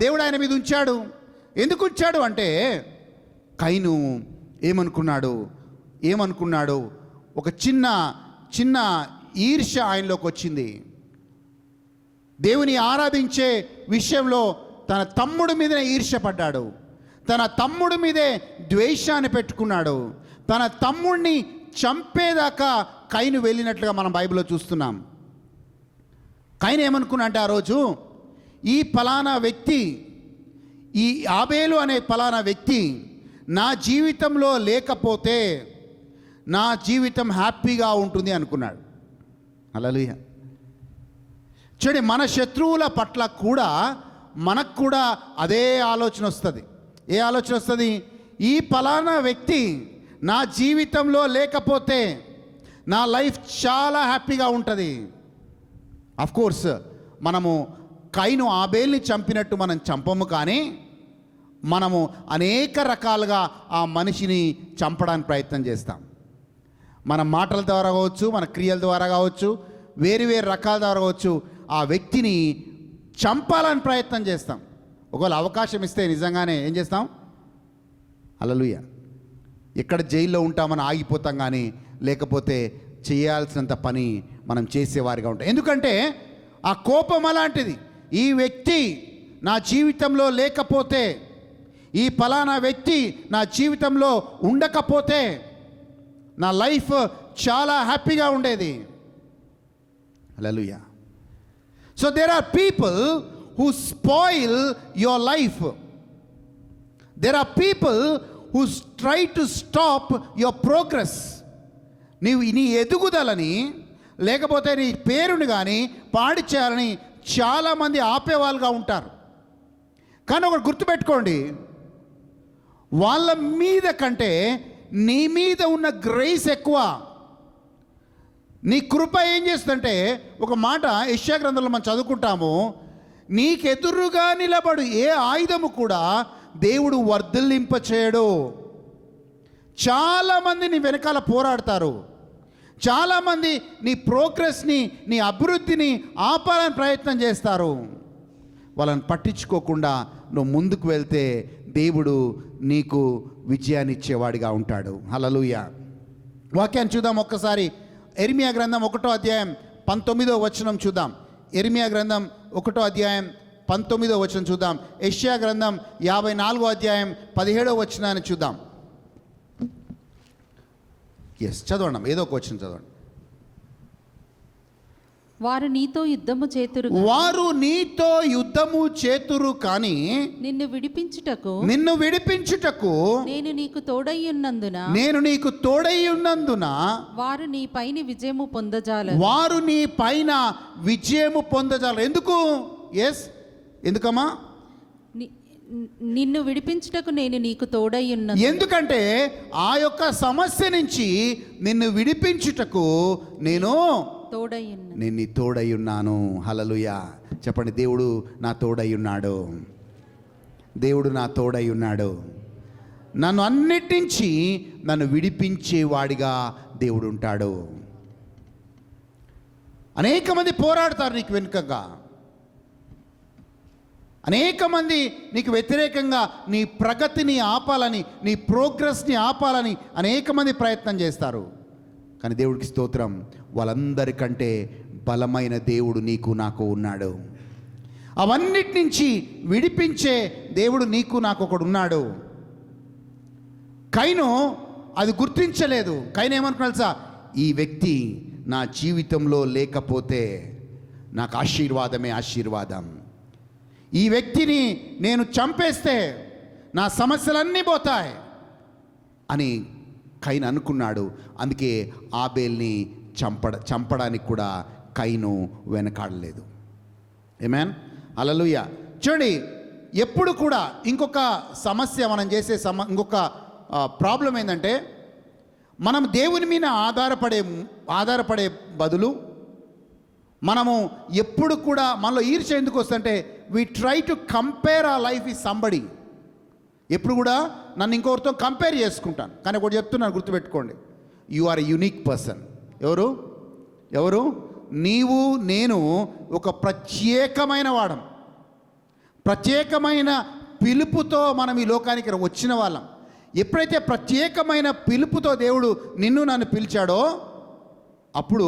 దేవుడు ఆయన మీద ఉంచాడు? ఎందుకు ఉంచాడు అంటే కయీను ఏమనుకున్నాడు ఒక చిన్న ఈర్ష్య ఆయనలోకి వచ్చింది. దేవుని ఆరాధించే విషయంలో తన తమ్ముడి మీదనే ఈర్ష్యపడ్డాడు, తన తమ్ముడి మీదే ద్వేషాన్ని పెట్టుకున్నాడు. తన తమ్ముడిని చంపేదాకా కయీను వెళ్ళినట్లుగా మనం బైబిల్లో చూస్తున్నాం. కయీను ఏమనుకున్నా అంటే ఆ రోజు ఈ ఫలానా వ్యక్తి, ఈ ఆబేలు అనే ఫలానా వ్యక్తి నా జీవితంలో లేకపోతే నా జీవితం హ్యాపీగా ఉంటుంది అనుకున్నాడు. హల్లెలూయా. చూడండి, మన శత్రువుల పట్ల కూడా మనకు కూడా అదే ఆలోచన వస్తుంది. ఏ ఆలోచన వస్తుంది? ఈ ఫలానా వ్యక్తి నా జీవితంలో లేకపోతే నా లైఫ్ చాలా హ్యాపీగా ఉంటుంది. కోర్స్ మనము కయీను ఆబేల్ని చంపినట్టు మనం చంపము, కానీ మనము అనేక రకాలుగా ఆ మనిషిని చంపడానికి ప్రయత్నం చేస్తాం. మన మాటల ద్వారా కావచ్చు, మన క్రియల ద్వారా కావచ్చు, వేరు రకాల ద్వారా కావచ్చు, ఆ వ్యక్తిని చంపాలని ప్రయత్నం చేస్తాం. ఒకవేళ అవకాశం ఇస్తే నిజంగానే ఏం చేస్తాం? హల్లెలూయా. ఎక్కడ జైల్లో ఉంటామని ఆగిపోతాం, కానీ లేకపోతే చేయాల్సినంత పని మనం చేసేవారిగా ఉంటాం. ఎందుకంటే ఆ కోపం అలాంటిది. ఈ వ్యక్తి నా జీవితంలో లేకపోతే, ఈ ఫలానా వ్యక్తి నా జీవితంలో ఉండకపోతే నా లైఫ్ చాలా హ్యాపీగా ఉండేది. Hallelujah. So there are people who spoil your life. There are people who try to stop your progress. నీ ఎదుగుదలని లేకపోతే నీ పేరుని కానీ పాడి చేయాలని చాలామంది ఆపేవాళ్ళుగా ఉంటారు. కానీ ఒకటి గుర్తుపెట్టుకోండి, వాళ్ళ మీద కంటే నీ మీద ఉన్న గ్రేస్ ఎక్కువ. నీ కృప ఏం చేస్తుందంటే, ఒక మాట యెషయా గ్రంథంలో మనం చదువుకుంటాము, నీకెదురుగా నిలబడు ఏ ఆయుధము కూడా దేవుడు వర్ధిల్లింపచేయడు. చాలామంది నీ వెనకాల పోరాడతారు, చాలామంది నీ ప్రోగ్రెస్ని, నీ అభివృద్ధిని ఆపాలని ప్రయత్నం చేస్తారు. వాళ్ళని పట్టించుకోకుండా నువ్వు ముందుకు వెళ్తే దేవుడు నీకు విజయాన్ని ఇచ్చేవాడిగా ఉంటాడు. హల్లెలూయా. వాక్యాన్ని చూద్దాం ఒక్కసారి. యెరెమీయా గ్రంథం 1వ అధ్యాయం 19వ వచనం చూద్దాం. యెరెమీయా గ్రంథం 1వ అధ్యాయం 19వ వచనం చూద్దాం. యెషయా గ్రంథం 54వ అధ్యాయం 17వ వచనాన్ని చూద్దాం. చదవండి, ఏదో ఒక వచనం చదవండి. వారు నీతో యుద్ధము చేతురు కానీ నిన్ను విడిపించుటకు నేను నీకు తోడయ్యున్నందున వారు నీ పైన విజయము పొందజాలరు. ఎందుకు? ఎందుకమ్మా? నిన్ను విడిపించుటకు నేను నీకు తోడయ్యున్నాను. ఎందుకంటే ఆ యొక్క సమస్య నుంచి నిన్ను విడిపించుటకు నేను నీ తోడయ్యున్నాను. హల్లెలూయా. చెప్పండి, దేవుడు నా తోడయ్యున్నాడు. దేవుడు నా తోడయ్యున్నాడు. నన్ను అన్నిటి నుంచి నన్ను విడిపించేవాడిగా దేవుడు ఉంటాడు. అనేక మంది పోరాడతారు నీకు వెనుకగా, అనేక మంది నీకు వ్యతిరేకంగా నీ ప్రగతిని ఆపాలని, నీ ప్రోగ్రెస్ని ఆపాలని అనేక మంది ప్రయత్నం చేస్తారు. కానీ దేవుడికి స్తోత్రం, వాళ్ళందరికంటే బలమైన దేవుడు నీకు నాకు ఉన్నాడు. అవన్నిటి నుంచి విడిపించే దేవుడు నీకు నాకు ఒకడు ఉన్నాడు. కయీను అది గుర్తించలేదు. కయీను ఏమనుకున్నా తెలుసా? ఈ వ్యక్తి నా జీవితంలో లేకపోతే నాకు ఆశీర్వాదమే ఆశీర్వాదం. ఈ వ్యక్తిని నేను చంపేస్తే నా సమస్యలన్నీ పోతాయి అని కయీను అనుకున్నాడు. అందుకే ఆబేల్ని చంపడానికి కూడా కయీను వెనకాడలేదు. ఆమేన్. హల్లెలూయా. చూడండి, ఎప్పుడు కూడా ఇంకొక సమస్య మనం చేసే ఇంకొక ప్రాబ్లం ఏంటంటే, మనం దేవుని మీద ఆధారపడే బదులు మనము ఎప్పుడు కూడా మనలో ఈర్ష్య ఎందుకు వస్తుందంటే, వి ట్రై టు కంపేర్ ఆ లైఫ్ విత్ సంబడి. ఎప్పుడు కూడా నన్ను ఇంకొకరితో కంపేర్ చేసుకుంటాను. కానీ ఒకటి చెప్తున్నాను, గుర్తుపెట్టుకోండి, you are a unique person. ఎవరు? నీవు నేను ఒక ప్రత్యేకమైన వాడం. ప్రత్యేకమైన పిలుపుతో మనం ఈ లోకానికి వచ్చిన వాళ్ళం. ఎప్పుడైతే ప్రత్యేకమైన పిలుపుతో దేవుడు నిన్ను నన్ను పిలిచాడో అప్పుడు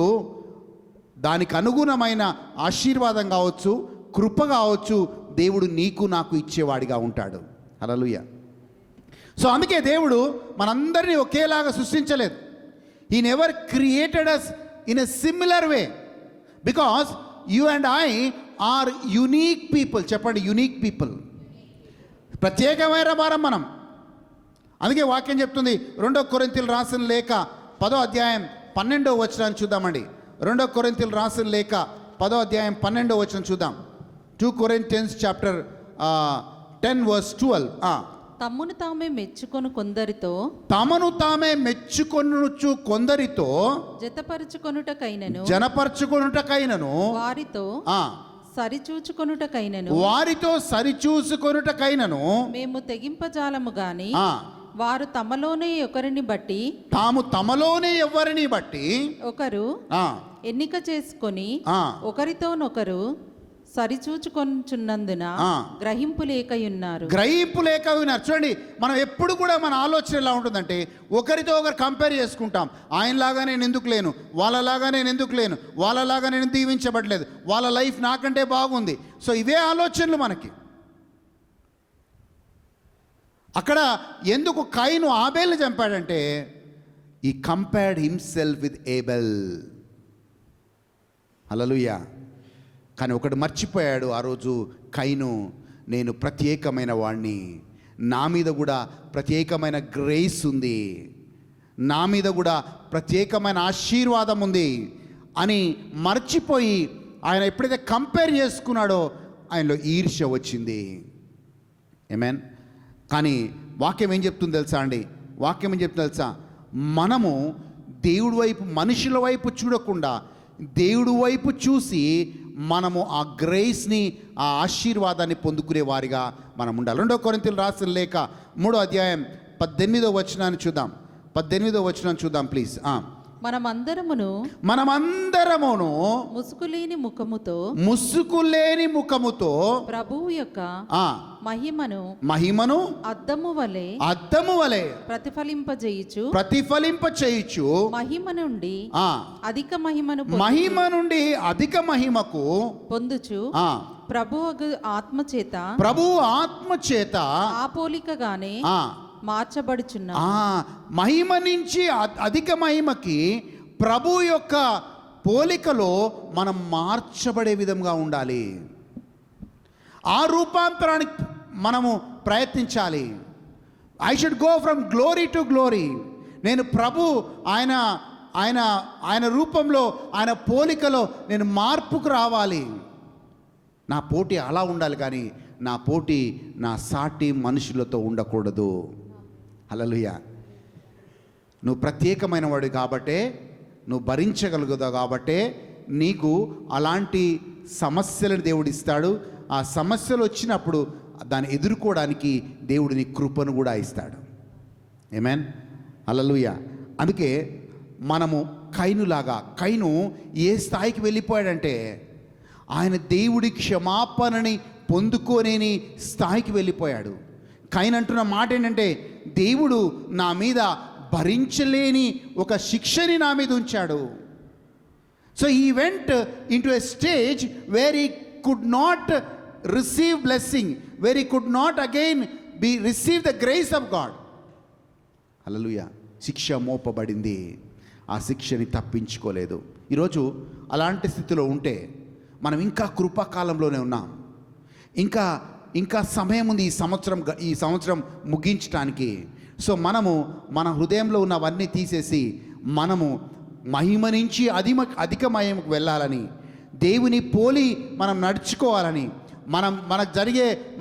దానికి అనుగుణమైన ఆశీర్వాదం కావచ్చు, కృప కావచ్చు, దేవుడు నీకు నాకు ఇచ్చేవాడిగా ఉంటాడు. హల్లెలూయా. సో అందుకే దేవుడు మనందరినీ ఒకేలాగా సృష్టించలేదు. He never created us in a similar way, because you and I are unique people. చెప్పండి, యునీక్ పీపుల్. ప్రత్యేకమైన వారం మనం. అందుకే వాక్యం చెప్తుంది, 2 కొరింథీయులు రాసిన లేఖ 10వ అధ్యాయం 12వ వచనాన్ని చూద్దామండి. 2 కొరింథీయులు రాసిన లేఖ 10వ అధ్యాయం 12వ వచనం చూద్దాం. 2 Corinthians chapter 10 verse 12. తమ్మును తామే మెచ్చుకొను కొందరితో, తమను తామే మెచ్చుకొనుచు కొందరితో, జతపరుచుకొనుటకైనను జనపరచుకొనుటకైనను, వారితో సరిచూచుకొనుటకైనను, వారితో సరిచూసుకొనుటకైనను మేము తెగింపజాలము గాని ఆ, వారు తమలోనే ఒకరిని బట్టి తాము తమలోనే ఎవరిని బట్టి ఒకరు ఆ, ఎన్నిక చేసుకొని ఆ, ఒకరితోనొకరు సరిచూచుకొనుచున్నందున ఆ. గ్రహింపు లేకయున్నారు. గ్రహింపు లేక విన్నారు. చూడండి, మనం ఎప్పుడు కూడా మన ఆలోచన ఎలా ఉంటుందంటే, ఒకరితో ఒకరు కంపేర్ చేసుకుంటాం. ఆయనలాగా నేను ఎందుకు లేను, వాళ్ళలాగా నేను ఎందుకు లేను, వాళ్ళలాగా నేను దీవించబడలేదు, వాళ్ళ లైఫ్ నాకంటే బాగుంది. సో ఇవే ఆలోచనలు మనకి. అక్కడ ఎందుకు కయీను ఆబేల్ని చంపాడంటే, ఈ కంపేర్డ్ హిమ్సెల్ఫ్ విత్ ఏబెల్. హల్లెలూయా. కానీ ఒకటి మర్చిపోయాడు ఆ రోజు కయీను, నేను ప్రత్యేకమైన వాడిని, నా మీద కూడా ప్రత్యేకమైన గ్రేస్ ఉంది, నా మీద కూడా ప్రత్యేకమైన ఆశీర్వాదం ఉంది అని మర్చిపోయి ఆయన ఎప్పుడైతే కంపేర్ చేసుకున్నాడో ఆయనలో ఈర్ష్య వచ్చింది. ఆమేన్. కానీ వాక్యం ఏం చెప్తుంది తెలుసా అండి? వాక్యం ఏం చెప్తుంది తెలుసా? మనము దేవుడి వైపు, మనుషుల వైపు చూడకుండా దేవుడి వైపు చూసి మనము ఆ గ్రేస్ని, ఆ ఆశీర్వాదాన్ని పొందుకునే వారిగా మనం ఉండాలి. 2 కొరింథీయులు రాసిన లేఖ 3వ అధ్యాయం 18వ వచనాన్ని చూద్దాం. 18వ వచనాన్ని చూద్దాం ప్లీజ్. మనమందరమును ముసుకులేని ముఖముతో ప్రభువు యొక్క మహిమను అద్దము వలె ప్రతిఫలింపచేయుచు మహిమ నుండి అధిక మహిమకు పొందుచు ప్రభువు ఆత్మచేత ఆ పోలికగానే మార్చబడుచున్నా. మహిమ నుంచి అధిక మహిమకి ప్రభు యొక్క పోలికలో మనం మార్చబడే విధంగా ఉండాలి. ఆ రూపాంతరానికి మనము ప్రయత్నించాలి. I should go from glory to glory. నేను ప్రభు ఆయన రూపంలో, ఆయన పోలికలో నేను మార్పుకు రావాలి. నా పోటీ అలా ఉండాలి, కానీ నా పోటీ నా సాటి మనుషులతో ఉండకూడదు. హల్లెలూయా. నువ్వు ప్రత్యేకమైన వాడు కాబట్టే, నువ్వు భరించగలుగుతావు కాబట్టే నీకు అలాంటి సమస్యలను దేవుడు ఇస్తాడు. ఆ సమస్యలు వచ్చినప్పుడు దాన్ని ఎదుర్కోవడానికి దేవుడు నీ కృపను కూడా ఇస్తాడు. ఆమేన్. హల్లెలూయా. అందుకే మనము కయీను ఏ స్థాయికి వెళ్ళిపోయాడంటే, ఆయన దేవుడి క్షమాపణని పొందుకోలేని స్థాయికి వెళ్ళిపోయాడు. కయీను అంటున్న మాట ఏంటంటే, దేవుడు నా మీద భరించలేని ఒక శిక్షని నా మీద ఉంచాడు. So he went into a stage where he could not receive blessing, where he could not again receive the grace of God. Hallelujah. శిక్ష మోపబడింది, ఆ శిక్షని తప్పించుకోలేదు. ఈరోజు అలాంటి స్థితిలో ఉంటే మనం ఇంకా కృపాకాలంలోనే ఉన్నాం. ఇంకా సమయం ఉంది ఈ సంవత్సరం ముగించడానికి. సో మనము మన హృదయంలో ఉన్నవన్నీ తీసేసి మనము మహిమ నుంచి అధిక మహిమకు వెళ్ళాలని, దేవుని పోలి మనం నడుచుకోవాలని,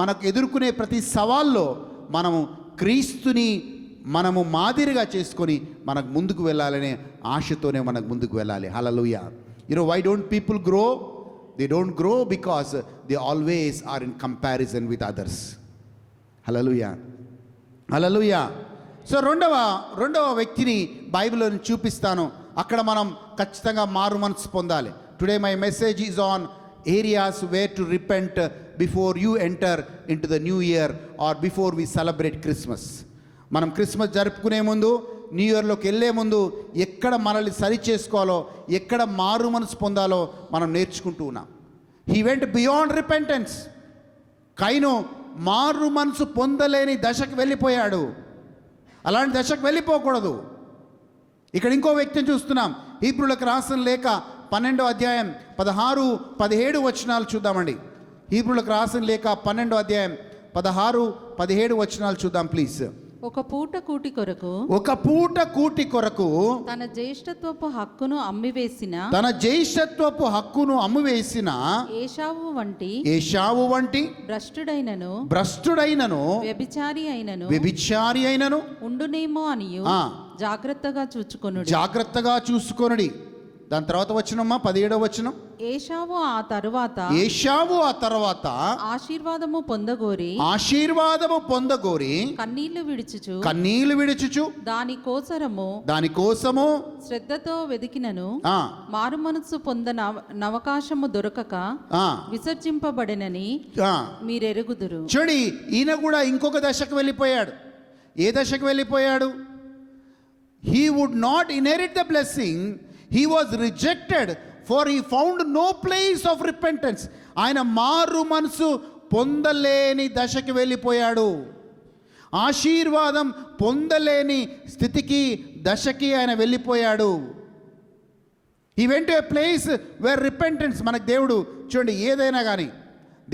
మనకు ఎదుర్కొనే ప్రతి సవాల్లో మనము క్రీస్తుని మనము మాదిరిగా చేసుకొని మనకు ముందుకు వెళ్ళాలనే ఆశతోనే మనకు ముందుకు వెళ్ళాలి. Hallelujah. Why don't people grow? They don't grow because they always are in comparison with others. Hallelujah. Hallelujah. So రెండవ వ్యక్తిని బైబిల్లో చూపిస్తాను. అక్కడ మనం ఖచ్చితంగా మారు మనసు పొందాలి. Today my message is on areas where to repent before you enter in to the new year or before we celebrate Christmas. మనం క్రిస్మస్ జరుపుకునే ముందు, న్యూ ఇయర్లోకి వెళ్ళే ముందు ఎక్కడ మనల్ని సరి చేసుకోవాలో, ఎక్కడ మారు మనసు పొందాలో మనం నేర్చుకుంటూ ఉన్నాం. He went beyond repentance. కైను మారు మనసు పొందలేని దశకు వెళ్ళిపోయాడు. అలాంటి దశకు వెళ్ళిపోకూడదు. ఇక్కడ ఇంకో వ్యక్తిని చూస్తున్నాం. హీబ్రులకు రాసిన లేఖ 12వ అధ్యాయం 16, 17 వచనాలు చూద్దామండి. హీబ్రులకు రాసిన లేఖ 12వ అధ్యాయం 16, 17 వచనాలు చూద్దాం ప్లీజ్. ఒక పూట కూటి కొరకు ఒక పూట కూటి కొరకు తన జ్యేష్ఠత్వపు హక్కును అమ్మివేసిన ఏశావు వంటి భ్రష్టుడైనను వ్యభిచారి అయినను ఉండునేమో అనియు జాగ్రత్తగా చూచుకొనుడి. దాని తర్వాత వచనమ్మా 17వ వచనం. ఏశావు ఆ తరువాత ఆశీర్వాదము పొందగోరి కన్నీళ్లు విడుచుచు దానికోసము శ్రద్ధతో వెదికినను మారు మనసు నవకాశము దొరకక విసర్జింపబడినని మీరెరుగుదురు. చూడి, ఈయన కూడా ఇంకొక దశకు వెళ్ళిపోయాడు. ఏ దశకు వెళ్ళిపోయాడు? He would not inherit the blessing. He was rejected, for he found no place of repentance. ఆయన మారు మనసు పొందలేని దశకి వెళ్ళిపోయాడు. ఆశీర్వాదం పొందలేని స్థితికి, దశకి ఆయన వెళ్ళిపోయాడు. He went to a place where repentance, మనకు దేవుడు చూడండి, ఏదైనా కానీ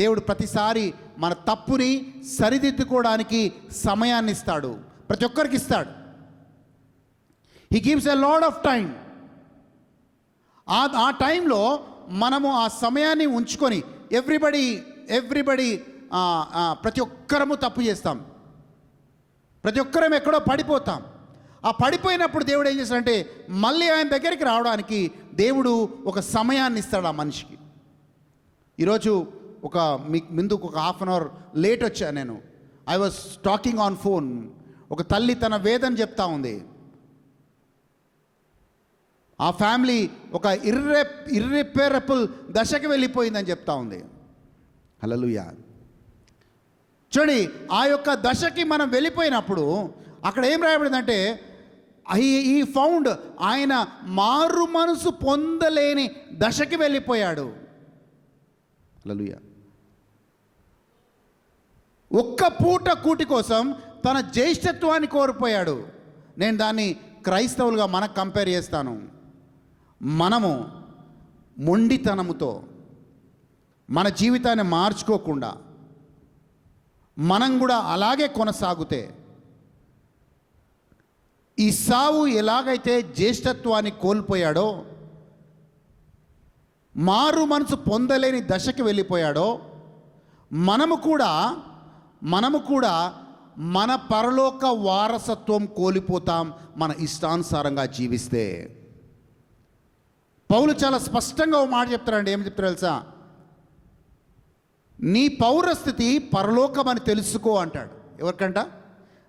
దేవుడు ప్రతిసారి మన తప్పుని సరిదిద్దుకోవడానికి సమయాన్ని ఇస్తాడు. ప్రతి ఒక్కరికి ఇస్తాడు. He gives a lot of time. ఆ టైంలో మనము ఆ సమయాన్ని ఉంచుకొని ఎవ్రీబడి ప్రతి ఒక్కరము తప్పు చేస్తాం. ప్రతి ఒక్కరం ఎక్కడో పడిపోతాం. ఆ పడిపోయినప్పుడు దేవుడు ఏం చేస్తాడంటే మళ్ళీ ఆయన దగ్గరికి రావడానికి దేవుడు ఒక సమయాన్ని ఇస్తాడు ఆ మనిషికి. ఈరోజు మీకు ముందుకు ఒక హాఫ్ అన్ అవర్ లేట్ వచ్చాను నేను. I was talking on phone. ఒక తల్లి తన వేదన చెప్తా ఉంది. ఆ ఫ్యామిలీ ఒక ఇర్రిపేరబుల్ దశకి వెళ్ళిపోయిందని చెప్తా ఉంది. హల్లెలూయా. చూడండి, ఆ యొక్క దశకి మనం వెళ్ళిపోయినప్పుడు అక్కడ ఏం రాయబడిందంటే ఈ ఫౌండ్, ఆయన మారు మనసు పొందలేని దశకి వెళ్ళిపోయాడు. హల్లెలూయా. ఒక్క పూట కూటి కోసం తన జ్యేష్ఠత్వాన్ని కోల్పోయాడు. నేను దాన్ని క్రైస్తవులుగా మనకు కంపేర్ చేస్తాను. మనము మొండితనముతో మన జీవితాన్ని మార్చుకోకుండా మనం కూడా అలాగే కొనసాగితే, ఈసావు ఎలాగైతే జ్యేష్ఠత్వాన్ని కోల్పోయాడో, మారు మనసు పొందలేని దశకి వెళ్ళిపోయాడో, మనము కూడా మన పరలోక వారసత్వం కోల్పోతాం మన ఇష్టానుసారంగా జీవిస్తే. పౌలు చాలా స్పష్టంగా ఒక మాట చెప్తారండి. ఏం చెప్తారు తెలుసా? నీ పౌరస్థితి పరలోకం అని తెలుసుకో అంటాడు. ఎవరికంట?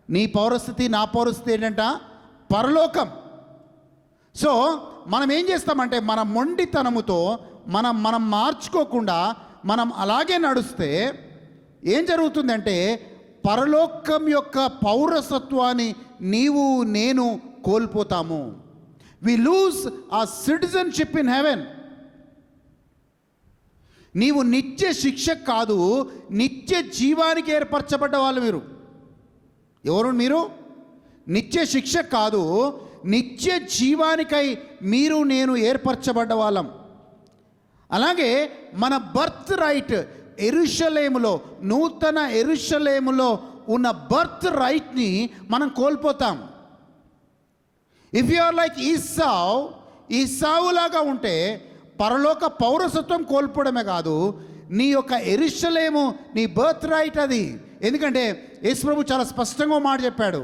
నీ పౌరస్థితి, నా పౌరస్థితి ఏంటంట? పరలోకం. సో మనం ఏం చేస్తామంటే మన మొండితనముతో మనం మార్చుకోకుండా మనం అలాగే నడుస్తే ఏం జరుగుతుందంటే పరలోకం యొక్క పౌరసత్వాన్ని నీవు నేను కోల్పోతాము. We lose our citizenship in heaven. నీవు నిత్య శిక్ష కాదు, నిత్య జీవానికి ఏర్పరచబడ్డ వాళ్ళు మీరు. ఎవరు మీరు? నిత్య శిక్ష కాదు, నిత్య జీవానికై మీరు నేను ఏర్పరచబడ్డ వాళ్ళం. అలాగే మన బర్త్ రైట్ యెరూషలేములో, నూతన యెరూషలేములో ఉన్న బర్త్ రైట్ని మనం కోల్పోతాం. ఇఫ్ యు ఆర్ లైక్ ఈసావులాగా ఉంటే పరలోక పౌరసత్వం కోల్పోవడమే కాదు, నీ యొక్క యెరూషలేము నీ బర్త్ రైట్ అది. ఎందుకంటే యేసుప్రభు చాలా స్పష్టంగా మాట చెప్పాడు.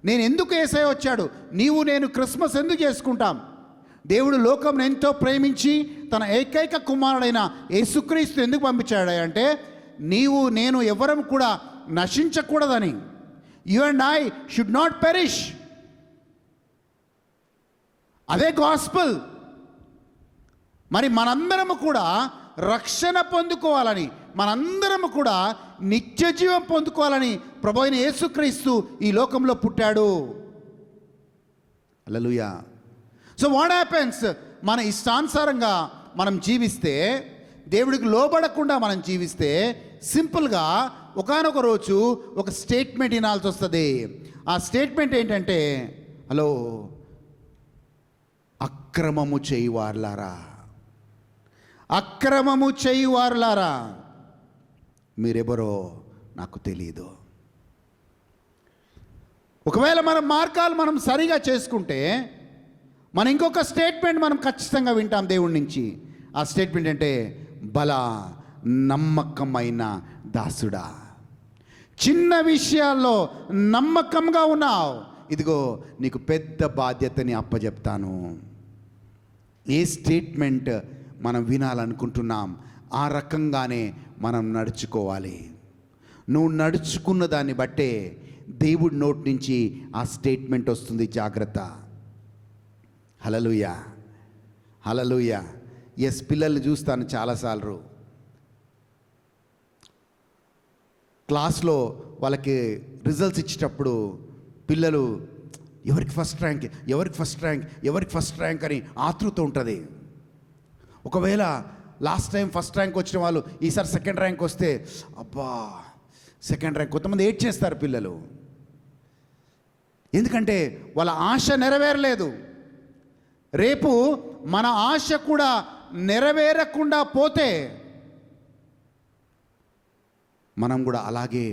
నేను ఎందుకు యేసయ్య వచ్చాడు? నీవు నేను క్రిస్మస్ ఎందుకు చేసుకుంటాం? దేవుడు లోకం ఎంతో ప్రేమించి తన ఏకైక కుమారుడైన యేసుక్రీస్తు ఎందుకు పంపించాడు అంటే నీవు నేను ఎవరం కూడా నశించకూడదని. You and I should not perish. అదే గాస్పెల్. మరి మనందరము కూడా రక్షణ పొందుకోవాలని, మనందరం కూడా నిత్య జీవం పొందుకోవాలని ప్రభు అయిన యేసుక్రీస్తు ఈ లోకంలో పుట్టాడు. హల్లెలూయా. సో వాట్ హ్యాపెన్స్, మన ఇష్టానుసారంగా మనం జీవిస్తే, దేవుడికి లోబడకుండా మనం జీవిస్తే, సింపుల్గా ఒకానొక రోజు ఒక స్టేట్మెంట్ వినాల్సి వస్తుంది. ఆ స్టేట్మెంట్ ఏంటంటే, హలో అక్రమము చేయువారులారా, అక్రమము చేయువారులారా, మీరెవరో నాకు తెలియదు. ఒకవేళ మన మార్గాలు మనం సరిగా చేసుకుంటే మన ఇంకొక స్టేట్మెంట్ మనం ఖచ్చితంగా వింటాం దేవుడి నుంచి. ఆ స్టేట్మెంట్ అంటే, బల నమ్మకమైన దాసుడా, చిన్న విషయాల్లో నమ్మకంగా ఉన్నావు, ఇదిగో నీకు పెద్ద బాధ్యతని అప్పచెప్తాను. ఏ స్టేట్మెంట్ మనం వినాలనుకుంటున్నాం ఆ రకంగానే మనం నడుచుకోవాలి. నువ్వు నడుచుకున్న దాన్ని బట్టే దేవుడి నోటి నుంచి ఆ స్టేట్మెంట్ వస్తుంది. జాగ్రత్త. హల్లెలూయా, హల్లెలూయా. ఎస్, పిల్లల్ని చూస్తాను చాలాసార్లు క్లాస్లో వాళ్ళకి రిజల్ట్స్ ఇచ్చేటప్పుడు పిల్లలు ఎవరికి ఫస్ట్ ర్యాంక్, ఎవరికి ఫస్ట్ ర్యాంక్, ఎవరికి ఫస్ట్ ర్యాంక్ అని ఆతృత ఉంటుంది. ఒకవేళ లాస్ట్ టైం ఫస్ట్ ర్యాంక్ వచ్చిన వాళ్ళు ఈసారి సెకండ్ ర్యాంక్ వస్తే, అబ్బా సెకండ్ ర్యాంక్, కొంతమంది ఏడ్ చేస్తారు పిల్లలు. ఎందుకంటే వాళ్ళ ఆశ నెరవేరలేదు. రేపు మన ఆశ కూడా నెరవేరకుండా పోతే మనం కూడా అలాగే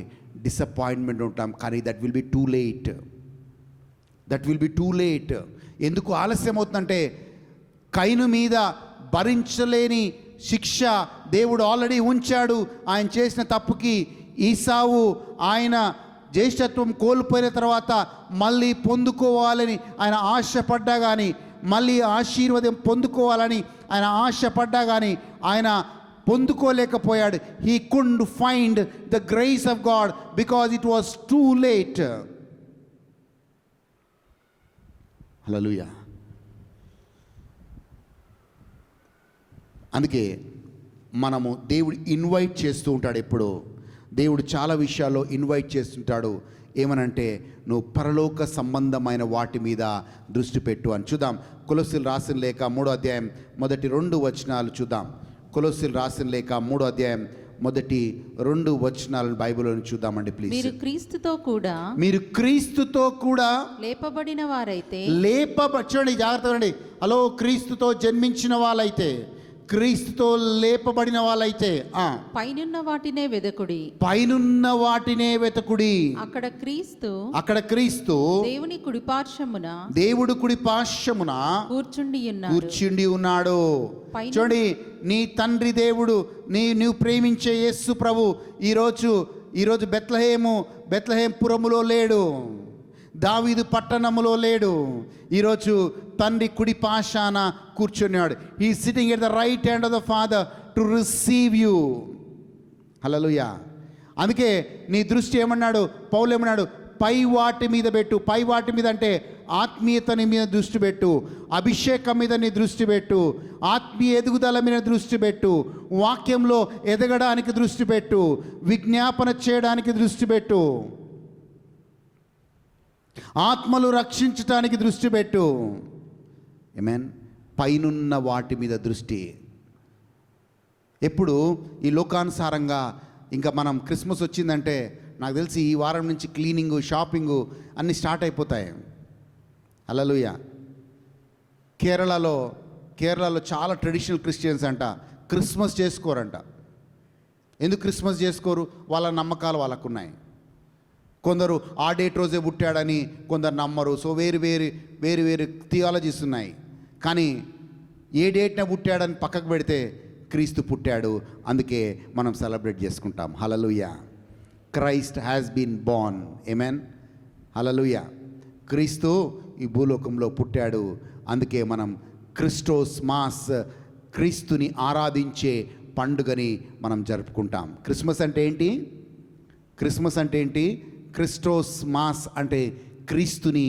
డిసప్పాయింట్మెంట్ ఉంటాం. కానీ that will be too late, that will be too late. ఎందుకు ఆలస్యం అవుతుందంటే, కయీను మీద భరించలేని శిక్ష దేవుడు ఆల్రెడీ ఉంచాడు. ఆయన చేసిన తప్పుకి ఈసావు ఆయన జ్యేష్ఠత్వం కోల్పోయిన తర్వాత మళ్ళీ పొందుకోవాలని ఆయన ఆశపడ్డా కానీ, మళ్ళీ ఆశీర్వాదం పొందుకోవాలని ఆయన ఆశపడ్డా కానీ ఆయన పొందుకోలేకపోయాడు. He couldn't find the grace of God because it was too late. Hallelujah. అందుకే మనము దేవుడు ఇన్వైట్ చేస్తూ ఉంటాడు. ఎప్పుడు దేవుడు చాలా విషయాల్లో ఇన్వైట్ చేస్తుంటాడు. ఏమనంటే, నువ్వు పరలోక సంబంధమైన వాటి మీద దృష్టి పెట్టు అని. చూద్దాం, కొలొస్సీలు రాసిన లేఖ 3వ అధ్యాయం మొదటి 2 వచనాలు చూద్దాం. కొలొస్సీలు రాసిన లేఖ 3వ అధ్యాయం మొదటి 2 వచనాలను బైబిల్లోని చూద్దామండి ప్లీజ్. మీరు క్రీస్తుతో కూడా లేపబడిన వారైతే, చూడండి జాగ్రత్తగా అండి. హలో, క్రీస్తుతో జన్మించిన వాళ్ళైతే, క్రీస్తుతో లేపబడిన వాళ్ళైతే పైనున్న వాటినే వెదకుడి, పైనున్న వాటినే వెతకుడి. అక్కడ క్రీస్తు దేవుడు కుడి పార్శ్వమున కూర్చుండి ఉన్నాడు. చూడండి, నీ తండ్రి దేవుడు, నీవు ప్రేమించే యేసు ప్రభు ఈరోజు బెత్లెహేం పురములో లేడు, దావీదు పట్టణములో లేడు. ఈరోజు తండ్రి కుడి పాశాన కూర్చున్నాడు. He sitting at the right hand of the father to receive you. Hallelujah. అందుకే నీ దృష్టి ఏమన్నాడు పౌలు, ఏమన్నాడు? పై వాటి మీద పెట్టు. పై వాటి మీద అంటే ఆత్మీయతని మీద దృష్టి పెట్టు, అభిషేకం మీద నీ దృష్టి పెట్టు, ఆత్మీయ ఎదుగుదల మీద దృష్టి పెట్టు, వాక్యంలో ఎదగడానికి దృష్టి పెట్టు, విజ్ఞాపన చేయడానికి దృష్టి పెట్టు, ఆత్మలు రక్షించటానికి దృష్టి పెట్టు. ఆమేన్. పైనున్న వాటి మీద దృష్టి. ఎప్పుడు ఈ లోకానుసారంగా ఇంకా మనం క్రిస్మస్ వచ్చిందంటే నాకు తెలిసి ఈ వారం నుంచి క్లీనింగు, షాపింగు అన్నీ స్టార్ట్ అయిపోతాయి. హల్లెలూయా. కేరళలో చాలా ట్రెడిషనల్ క్రిస్టియన్స్ అంట క్రిస్మస్ చేసుకోరంట. ఎందుకు క్రిస్మస్ చేసుకోరు? వాళ్ళ నమ్మకాలు వాళ్ళకున్నాయి. కొందరు ఆ డేట్ రోజే పుట్టాడని కొందరు నమ్మరు. సో వేరు థియాలజీస్ ఉన్నాయి. కానీ ఏ డేట్న పుట్టాడని పక్కకు పెడితే క్రీస్తు పుట్టాడు, అందుకే మనం సెలబ్రేట్ చేసుకుంటాం. Hallelujah. Christ has been born. Amen. Hallelujah. క్రీస్తు ఈ భూలోకంలో పుట్టాడు, అందుకే మనం క్రిస్టోస్ మాస్, క్రీస్తుని ఆరాధించే పండుగని మనం జరుపుకుంటాం. క్రిస్మస్ అంటే ఏంటి? క్రిస్టోస్ మాస్ అంటే క్రీస్తుని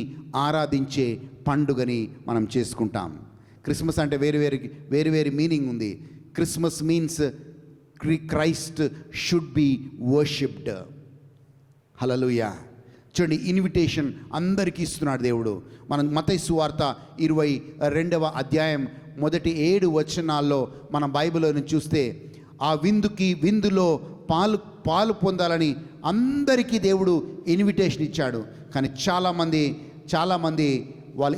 ఆరాధించే పండుగని మనం చేసుకుంటాం. క్రిస్మస్ అంటే వేరు మీనింగ్ ఉంది. Christmas means Christ should be worshipped. హల్లెలూయా. చూడండి, ఇన్విటేషన్ అందరికీ ఇస్తున్నాడు దేవుడు. మనం మత్తయి సువార్త 22వ అధ్యాయం మొదటి 7 వచనాల్లో మనం బైబిల్లోని చూస్తే ఆ విందులో పాలు పొందాలని అందరికీ దేవుడు ఇన్విటేషన్ ఇచ్చాడు. కానీ చాలామంది వాళ్ళు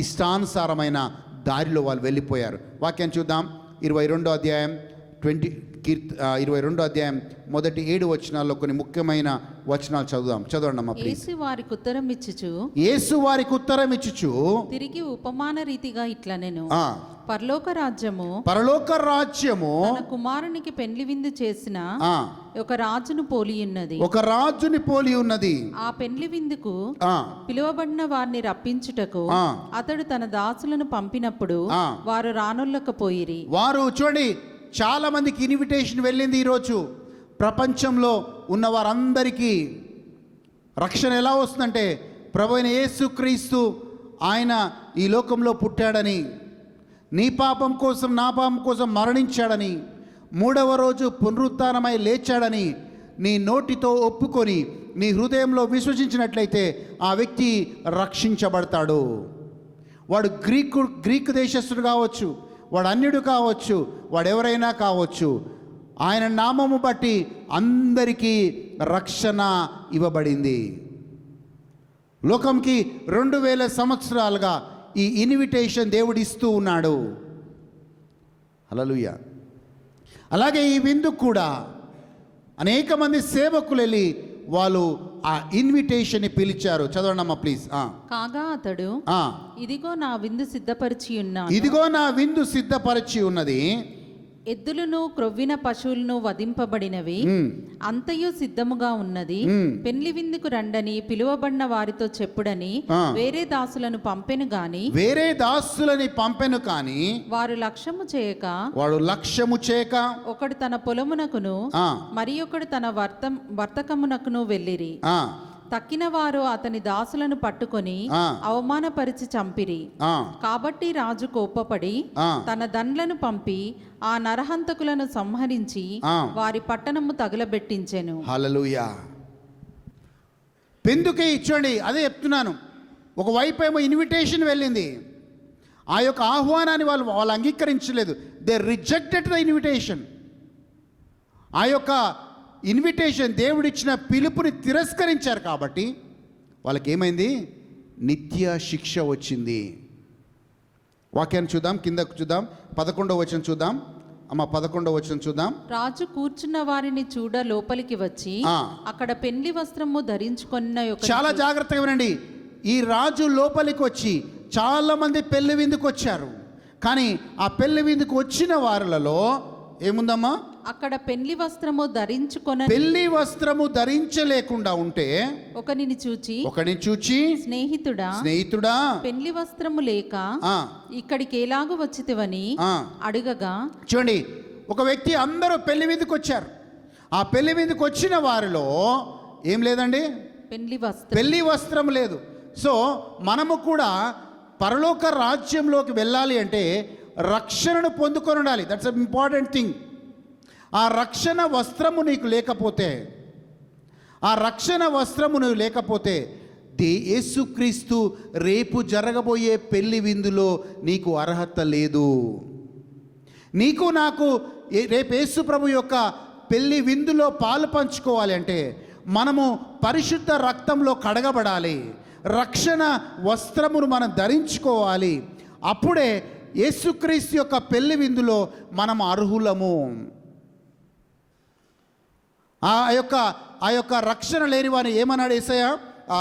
ఇష్టానుసారమైన దారిలో వాళ్ళు వెళ్ళిపోయారు. వాక్యాన్ని చూద్దాం. 22వ అధ్యాయం 22వ అధ్యాయం మొదటి 7 వచనాల్లో కొన్ని ముఖ్యమైన వచనాలు చదవండి అమ్మా ప్లీజ్. యేసు వారికి ఉత్తరం ఇచ్చుచు తిరిగి ఉపమాన రీతిగా ఇట్లా నేను పరలోక రాజ్యము తన కుమారునికి పెండ్లి విందు చేసిన ఒక రాజుని పోలి ఉన్నది. ఆ పెండ్లి విందుకు పిలువబడిన వారిని రప్పించుటకు అతడు తన దాసులను పంపినప్పుడు వారు రానొల్లకపోయిరి. వారు చూడండి, చాలా మందికి ఇన్విటేషన్ వెళ్ళింది. ఈరోజు ప్రపంచంలో ఉన్న వారందరికీ రక్షణ ఎలా వస్తుందంటే, ప్రభువైన యేసుక్రీస్తు ఆయన ఈ లోకంలో పుట్టాడని, నీ పాపం కోసం నా పాపం కోసం మరణించాడని, 3వ రోజు పునరుత్థానమై లేచాడని నీ నోటితో ఒప్పుకొని నీ హృదయంలో విశ్వసించినట్లయితే ఆ వ్యక్తి రక్షించబడతాడు. వాడు గ్రీకు దేశస్థుడు కావచ్చు, వాడు అన్యుడు కావచ్చు, వాడు ఎవరైనా కావచ్చు, ఆయన నామము బట్టి అందరికీ రక్షణ ఇవ్వబడింది. లోకంకి 2000 సంవత్సరాలుగా ఈ ఇన్విటేషన్ దేవుడు ఇస్తూ ఉన్నాడు. హల్లెలూయా. అలాగే ఈ విందుకు కూడా అనేక మంది సేవకులు వెళ్ళి వాళ్ళు ఆ ఇన్విటేషన్ పిలిచారు. చదవండి అమ్మా ప్లీజ్. కాగా అతడు ఇదిగో నా విందు సిద్ధపరిచి ఉన్నది, ఎద్దులను క్రొవ్విన పశువులను వధింపబడినవి, అంతయు సిద్ధముగా ఉన్నది. పెండ్లి విందుకు రండని పిలువబడిన వారితో చెప్పుడని వేరే దాసులను పంపెను కానీ వారు లక్ష్యము చేయక ఒకడు తన పొలమునకును మరి ఒకడు తన వర్తకమునకును వెళ్ళిరి. తక్కిన వారు అతని దాసులను పట్టుకొని అవమానపరిచి చంపిరి. కాబట్టి రాజు కోపపడి తన దండ్లను పంపి ఆ నరహంతకులను సంహరించి వారి పట్టణము తగులబెట్టించెను. హల్లెలూయా. పెందుకే ఇచ్చండి, అదే చెప్తున్నాను. ఒకవైపు ఏమో ఇన్విటేషన్ వెళ్ళింది, ఆ యొక్క ఆహ్వానాన్ని వాళ్ళు అంగీకరించలేదు. They rejected the invitation. ఆ యొక్క ఇన్విటేషన్ దేవుడిచ్చిన పిలుపుని తిరస్కరించారు కాబట్టి వాళ్ళకి ఏమైంది? నిత్య శిక్ష వచ్చింది. వాక్యాన్ని చూద్దాం, కిందకు చూద్దాం, 11వ వచనం చూద్దాం అమ్మ. 11వ వచనం చూద్దాం. రాజు కూర్చున్న వారిని చూడ లోపలికి వచ్చి అక్కడ పెండ్లి వస్త్రము ధరించుకున్న చాలా జాగ్రత్తగా వినండి. ఈ రాజు లోపలికి వచ్చి చాలా మంది పెళ్లి విందుకు వచ్చారు. కానీ ఆ పెళ్లి విందుకు వచ్చిన వారిలో ఏముందమ్మా? అక్కడ పెళ్లి వస్త్రము ధరించలేకుండా ఉంటే ఒకనిని చూచి స్నేహితుడా పెళ్లి వస్త్రము లేక ఇక్కడికి ఎలాగూ వచ్చితివని అడగగా. చూడండి, ఒక వ్యక్తి అందరూ పెళ్లి విందుకు వచ్చారు. ఆ పెళ్లి విందుకు వచ్చిన వారిలో ఏం లేదండి? పెళ్లి వస్త్రం లేదు. సో మనము కూడా పరలోక రాజ్యంలోకి వెళ్ళాలి అంటే రక్షణను పొందుకొని ఉండాలి. That's a important thing. ఆ రక్షణ వస్త్రము నీకు లేకపోతే యేసుక్రీస్తు రేపు జరగబోయే పెళ్లి విందులో నీకు అర్హత లేదు. నీకు నాకు రేపు యేసు ప్రభు యొక్క పెళ్లి విందులో పాలు పంచుకోవాలి అంటే మనము పరిశుద్ధ రక్తంలో కడగబడాలి. రక్షణ వస్త్రమును మనం ధరించుకోవాలి. అప్పుడే యేసుక్రీస్తు యొక్క పెళ్లి విందులో మనం అర్హులము. ఆ యొక్క రక్షణ లేని వారిని ఏమన్నాడు యేసయ్య?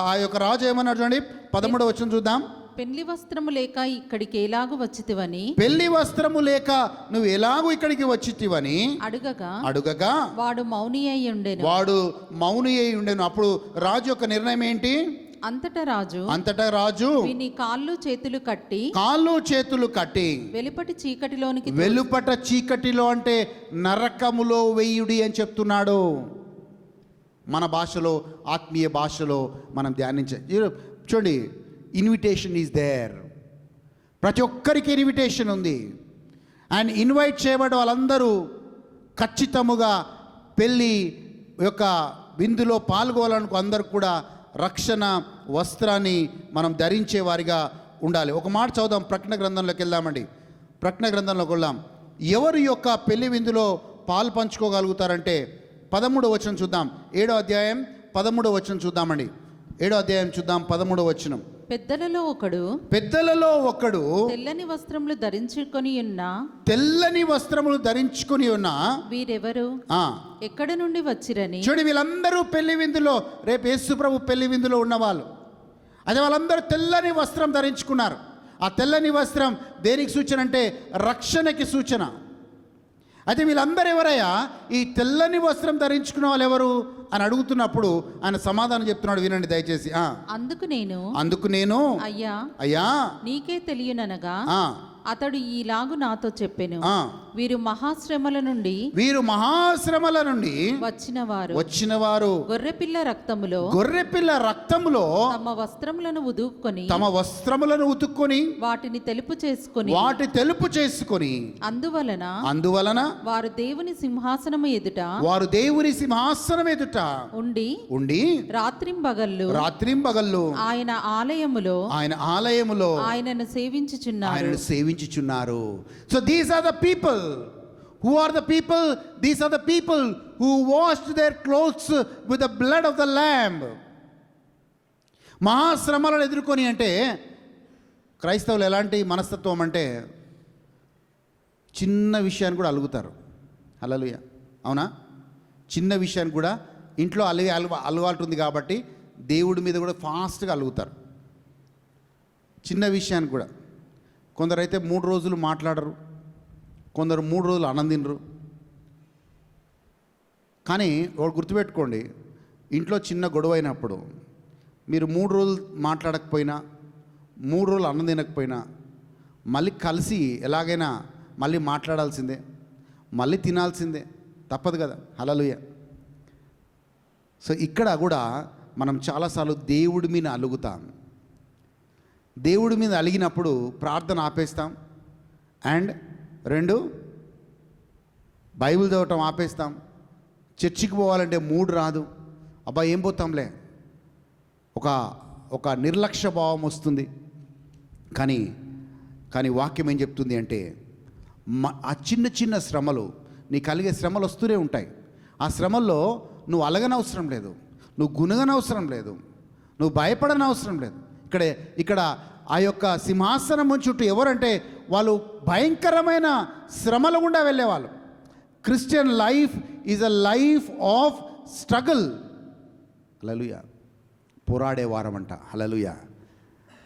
ఆ యొక్క రాజు ఏమన్నాడు చూడండి, 13వ వచనం చూద్దాం. పెళ్లి వస్త్రము లేక ఇక్కడికి ఎలాగూ వచ్చితివని, పెళ్లి వస్త్రము లేక నువ్వు ఎలాగూ ఇక్కడికి వచ్చితివని అడుగగా వాడు మౌని అయి ఉండెను. అప్పుడు రాజు యొక్క నిర్ణయం ఏంటి? అంతటా రాజు వీని కాళ్ళు చేతులు కట్టి వెలుపట చీకటిలో అంటే నరకములో వెయ్యుడి అని చెప్తున్నాడు. మన భాషలో, ఆత్మీయ భాషలో మనం చూడండి, ఇన్విటేషన్ ఈజ్ దేర్. ప్రతి ఒక్కరికి ఇన్విటేషన్ ఉంది. అండ్ ఇన్వైట్ చేయబడ్డ వాళ్ళందరూ ఖచ్చితముగా పెళ్ళి యొక్క విందులో పాల్గొనాలనుకో అందరూ కూడా రక్షణ వస్త్రాన్ని మనం ధరించే వారిగా ఉండాలి. ఒక మాట చదువుదాం, ప్రకటన గ్రంథంలోకి వెళ్దామండి. ప్రకటన గ్రంథంలోకి వెళ్దాం. ఎవరు యొక్క పెళ్లి విందులో పాలు పంచుకోగలుగుతారంటే 13వ వచనం చూద్దాం. 7వ అధ్యాయం 13వ వచనం చూద్దామండి. 7వ అధ్యాయం చూద్దాం, 13వ వచనం. పెద్దలలో ఒకడు తెల్లని వస్త్రములు ధరించుకొని ఉన్న వీరెవరు, ఎక్కడి నుండి వచ్చిరని. చూడు, వీళ్ళందరూ పెళ్లి విందులో, రేపు యేసు ప్రభు పెళ్లి విందులో ఉన్నవాళ్ళు. అదే వాళ్ళందరూ తెల్లని వస్త్రం ధరించుకున్నారు. ఆ తెల్లని వస్త్రం దేనికి సూచన అంటే రక్షణకి సూచన. అయితే వీళ్ళందరూ ఎవరయ్యా? ఈ తెల్లని వస్త్రం ధరించుకున్న వాళ్ళు ఎవరు అని అడుగుతున్నప్పుడు ఆయన సమాధానం చెప్తున్నాడు, వినండి దయచేసి. అందుకు నేను అయ్యా నీకే తెలియననగా అతడు ఈలాగు నాతో చెప్పెను, వీరు మహాశ్రమల నుండి వచ్చిన వారు గొర్రెపిల్ల రక్తములో తమ వస్త్రములను ఉతుక్కొని వాటిని తెలుపు చేసుకొని అందువలన వారు దేవుని సింహాసనము ఎదుట ఉండి రాత్రింబగళ్ళు ఆయన ఆలయములో ఆయనను సేవించుచున్నారు. So these are the people. Who are the people? These are the people who washed their clothes with the blood of the lamb. మహాశ్రమలను ఎదుర్కొని అంటే క్రైస్తవులు ఎలాంటి మనస్తత్వం అంటే చిన్న విషయాన్ని కూడా అలుగుతారు. హల్లెలూయా, అవునా? చిన్న విషయాన్ని కూడా ఇంట్లో అలవాటు ఉంది కాబట్టి దేవుడి మీద కూడా ఫాస్ట్గా అలుగుతారు. చిన్న విషయాన్ని కూడా. కొందరైతే 3 రోజులు మాట్లాడరు, కొందరు 3 రోజులు ఆనందించరు. కానీ ఒకటి గుర్తుపెట్టుకోండి, ఇంట్లో చిన్న గొడవ అయినప్పుడు మీరు 3 రోజులు మాట్లాడకపోయినా 3 రోజులు ఆనందించకపోయినా మళ్ళీ కలిసి ఎలాగైనా మళ్ళీ మాట్లాడాల్సిందే, మళ్ళీ తినాల్సిందే, తప్పదు కదా. హల్లెలూయా. సో ఇక్కడ కూడా మనం చాలాసార్లు దేవుడి మీద అలుగుతాం. దేవుడి మీద అలిగినప్పుడు ప్రార్థన ఆపేస్తాం. అండ్ 2 బైబిల్ చదవటం ఆపేస్తాం. చర్చికి పోవాలంటే మూడ్ రాదు. అబ్బా ఏం పోతాంలే, ఒక నిర్లక్ష్య భావం వస్తుంది. కానీ వాక్యం ఏం చెప్తుంది అంటే ఆ చిన్న చిన్న శ్రమలు, నీ కలిగే శ్రమలు వస్తూనే ఉంటాయి. ఆ శ్రమల్లో నువ్వు అలగనవసరం లేదు, నువ్వు గుణగనవసరం లేదు, నువ్వు భయపడనవసరం లేదు. ఇక్కడ ఆ యొక్క సింహాసనం చుట్టూ ఎవరంటే వాళ్ళు భయంకరమైన శ్రమల గుండా వెళ్ళేవాళ్ళు. Christian life is a life of struggle. Hallelujah. పోరాడేవారం అంట. హల్లెలూయా.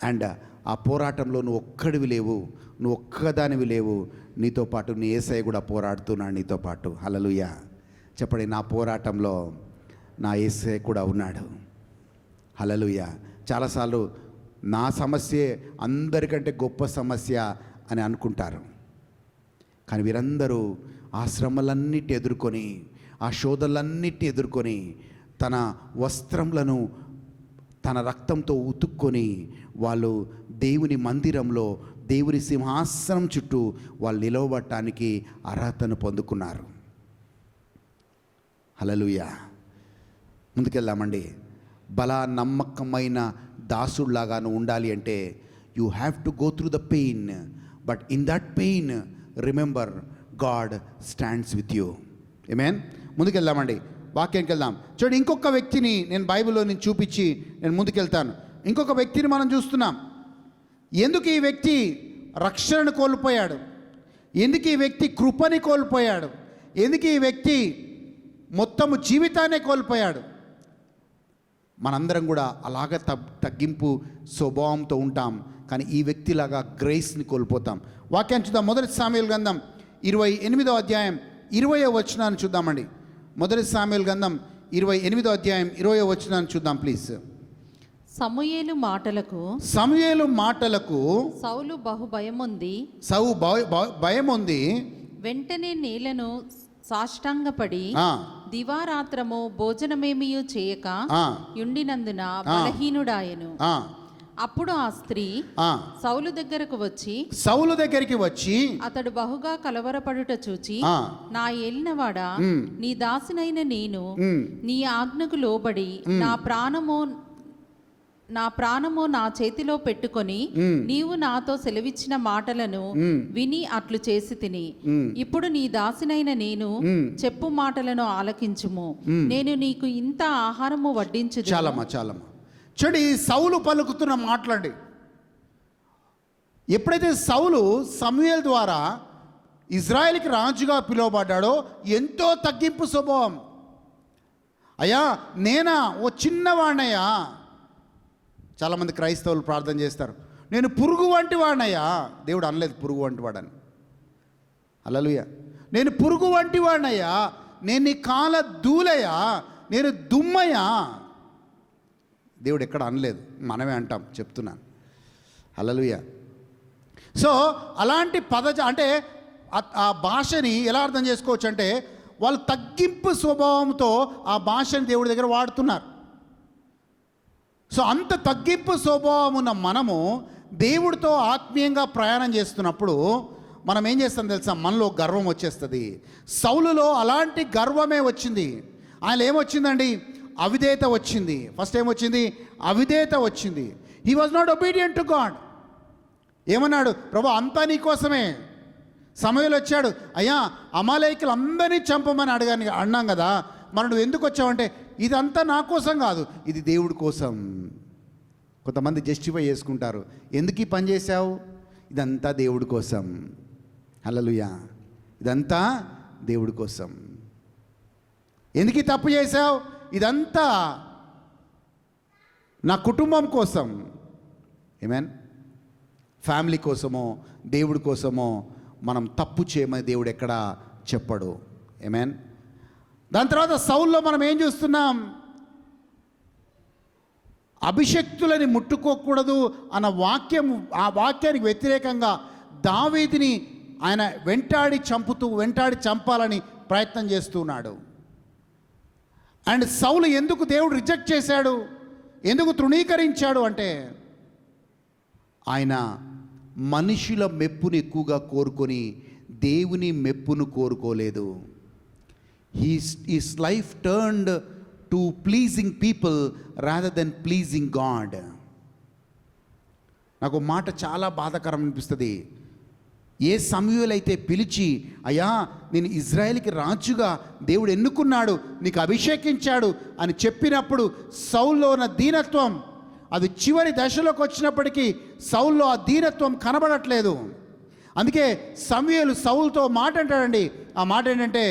అండ్ ఆ పోరాటంలో నువ్వు ఒక్కడివి లేవు, నువ్వు ఒక్కదానివి లేవు, నీతో పాటు నీ యేసయ్య కూడా పోరాడుతున్నాడు నీతో పాటు. హల్లెలూయా. చెప్పండి, నా పోరాటంలో నా యేసయ్య కూడా ఉన్నాడు. హల్లెలూయా. చాలాసార్లు నా సమస్యే అందరికంటే గొప్ప సమస్య అని అనుకుంటారు. కానీ వీరందరూ ఆ శ్రమలన్నిటి ఎదుర్కొని, ఆ శోధనలన్నిటిని ఎదుర్కొని తన వస్త్రములను తన రక్తంతో ఉతుక్కొని వాళ్ళు దేవుని మందిరంలో దేవుని సింహాసనం చుట్టూ వాళ్ళు నిలవబడటానికి అర్హతను పొందుకున్నారు. హల్లెలూయా. ముందుకెళ్దామండి. నమ్మకమైన దాసుడిలాగా నువ్వు ఉండాలి అంటే you have to go through the pain, but in that pain remember God stands with you. Amen. ముందుకెళ్దామండి, వాక్యానికి వెళ్దాం. చూడండి, ఇంకొక వ్యక్తిని నేను బైబిల్లో నేను చూపించి నేను ముందుకెళ్తాను. ఇంకొక వ్యక్తిని మనం చూస్తున్నాం. ఎందుకు ఈ వ్యక్తి రక్షణను కోల్పోయాడు? ఎందుకు ఈ వ్యక్తి కృపని కోల్పోయాడు? ఎందుకు ఈ వ్యక్తి మొత్తము జీవితాన్నే కోల్పోయాడు? మనందరం కూడా అలాగ తగ్గింపు స్వభావంతో ఉంటాం, కానీ ఈ వ్యక్తిలాగా గ్రేస్ని కోల్పోతాం. వాక్యాన్ని చూద్దాం. 1 సాముయేలు గ్రంథం 28వ అధ్యాయం 20వ వచనాన్ని చూద్దామండి. 1 సాముయేలు గ్రంథం 28వ అధ్యాయం 20వ వచనాన్ని చూద్దాం ప్లీజ్. సమూయేలు మాటలకు సౌలు బహు భయముంది. వెంటనే నేలను సాష్టాంగపడి దివారాత్రము భోజనమేమియూ చేయక యుండినందున బలహీనుడాయెను. అప్పుడు ఆ స్త్రీ ఆ, సౌలు దగ్గరకు వచ్చి సౌలు దగ్గరికి వచ్చి అతడు బహుగా కలవరపడుట చూచి ఆ, నా ఏలినవాడా నీ దాసినైన నేను నీ ఆజ్ఞకు లోబడి నా ప్రాణము నా చేతిలో పెట్టుకొని నీవు నాతో సెలవిచ్చిన మాటలను విని అట్లు చేసి తిని ఇప్పుడు నీ దాసినైన నేను చెప్పు మాటలను ఆలకించుము నేను నీకు ఇంత ఆహారము వడ్డించుదు. చాలమ్మా చూడండి, ఈ సౌలు పలుకుతున్న మాటలండి. ఎప్పుడైతే సౌలు సమూయేలు ద్వారా ఇజ్రాయెల్కి రాజుగా పిలువబడ్డాడో ఎంతో తగ్గింపు స్వభావం. అయ్యా నేనా ఓ చిన్నవాణ్ణయ్యా. చాలామంది క్రైస్తవులు ప్రార్థన చేస్తారు, నేను పురుగు వంటి వాడినయ్యా. దేవుడు అనలేదు పురుగు వంటి వాడని. హల్లెలూయా. నేను పురుగు వంటి వాడినయ్యా, నేను నీ కాల ధూళయ్యా, నేను దుమ్మయ్యా. దేవుడు ఎక్కడ అనలేదు, మనమే అంటాం, చెప్తున్నాను. హల్లెలూయా. సో అలాంటి అంటే ఆ భాషని ఎలా అర్థం చేసుకోవచ్చు అంటే, వాళ్ళు తగ్గింపు స్వభావంతో ఆ భాషని దేవుడి దగ్గర వాడుతున్నారు. సో అంత తగ్గింపు స్వభావం ఉన్న మనము దేవుడితో ఆత్మీయంగా ప్రయాణం చేస్తున్నప్పుడు మనం ఏం చేస్తాం తెలుసా, మనలో గర్వం వచ్చేస్తుంది. సౌలులో అలాంటి గర్వమే వచ్చింది. ఆయన ఏమొచ్చిందండి, అవిధేయత వచ్చింది. ఫస్ట్ ఏమొచ్చింది, అవిధేయత వచ్చింది. He was not obedient to God. ఏమన్నాడు, ప్రభు అంతా నీ కోసమే. సమయంలో వచ్చాడు, అయ్యా అమాలేకులు అందరినీ చంపమని అన్నాం కదా, మరి నువ్వు ఎందుకు వచ్చావంటే, ఇదంతా నా కోసం కాదు, ఇది దేవుడి కోసం. కొంతమంది జస్టిఫై చేసుకుంటారు, ఎందుకు ఈ పని చేశావు, ఇదంతా దేవుడి కోసం. హల్లెలూయా. ఇదంతా దేవుడి కోసం. ఎందుకు ఈ తప్పు చేశావు, ఇదంతా నా కుటుంబం కోసం. ఆమేన్. ఫ్యామిలీ కోసమో దేవుడి కోసమో మనం తప్పు చేయమని దేవుడు ఎక్కడ చెప్పడు. ఆమేన్. దాని తర్వాత సౌల్లో మనం ఏం చూస్తున్నాం, అభిషక్తులని ముట్టుకోకూడదు అన్న వాక్యం, ఆ వాక్యానికి వ్యతిరేకంగా దావీదుని ఆయన వెంటాడి చంపాలని ప్రయత్నం చేస్తున్నాడు. అండ్ సౌలు ఎందుకు దేవుడు రిజెక్ట్ చేశాడు, ఎందుకు తృణీకరించాడు అంటే, ఆయన మనుషుల మెప్పుని ఎక్కువగా కోరుకొని దేవుని మెప్పును కోరుకోలేదు. His life turned to pleasing people rather than pleasing God. నాకు మాట చాలా బాధాకరం అనిపిస్తుంది. ఏ సమూయేలు అయితే పిలిచి, అయ్యా నేను ఇజ్రాయెల్కి రాజుగా దేవుడు ఎన్నుకున్నాడు, నీకు అభిషేకించాడు అని చెప్పినప్పుడు సౌల్లో ఉన్న దీనత్వం, అది చివరి దశలోకి వచ్చినప్పటికీ సౌల్లో ఆ దీనత్వం కనబడట్లేదు. అందుకే సమూయేలు సౌలుతో మాట అంటాడండి. ఆ మాట ఏంటంటే,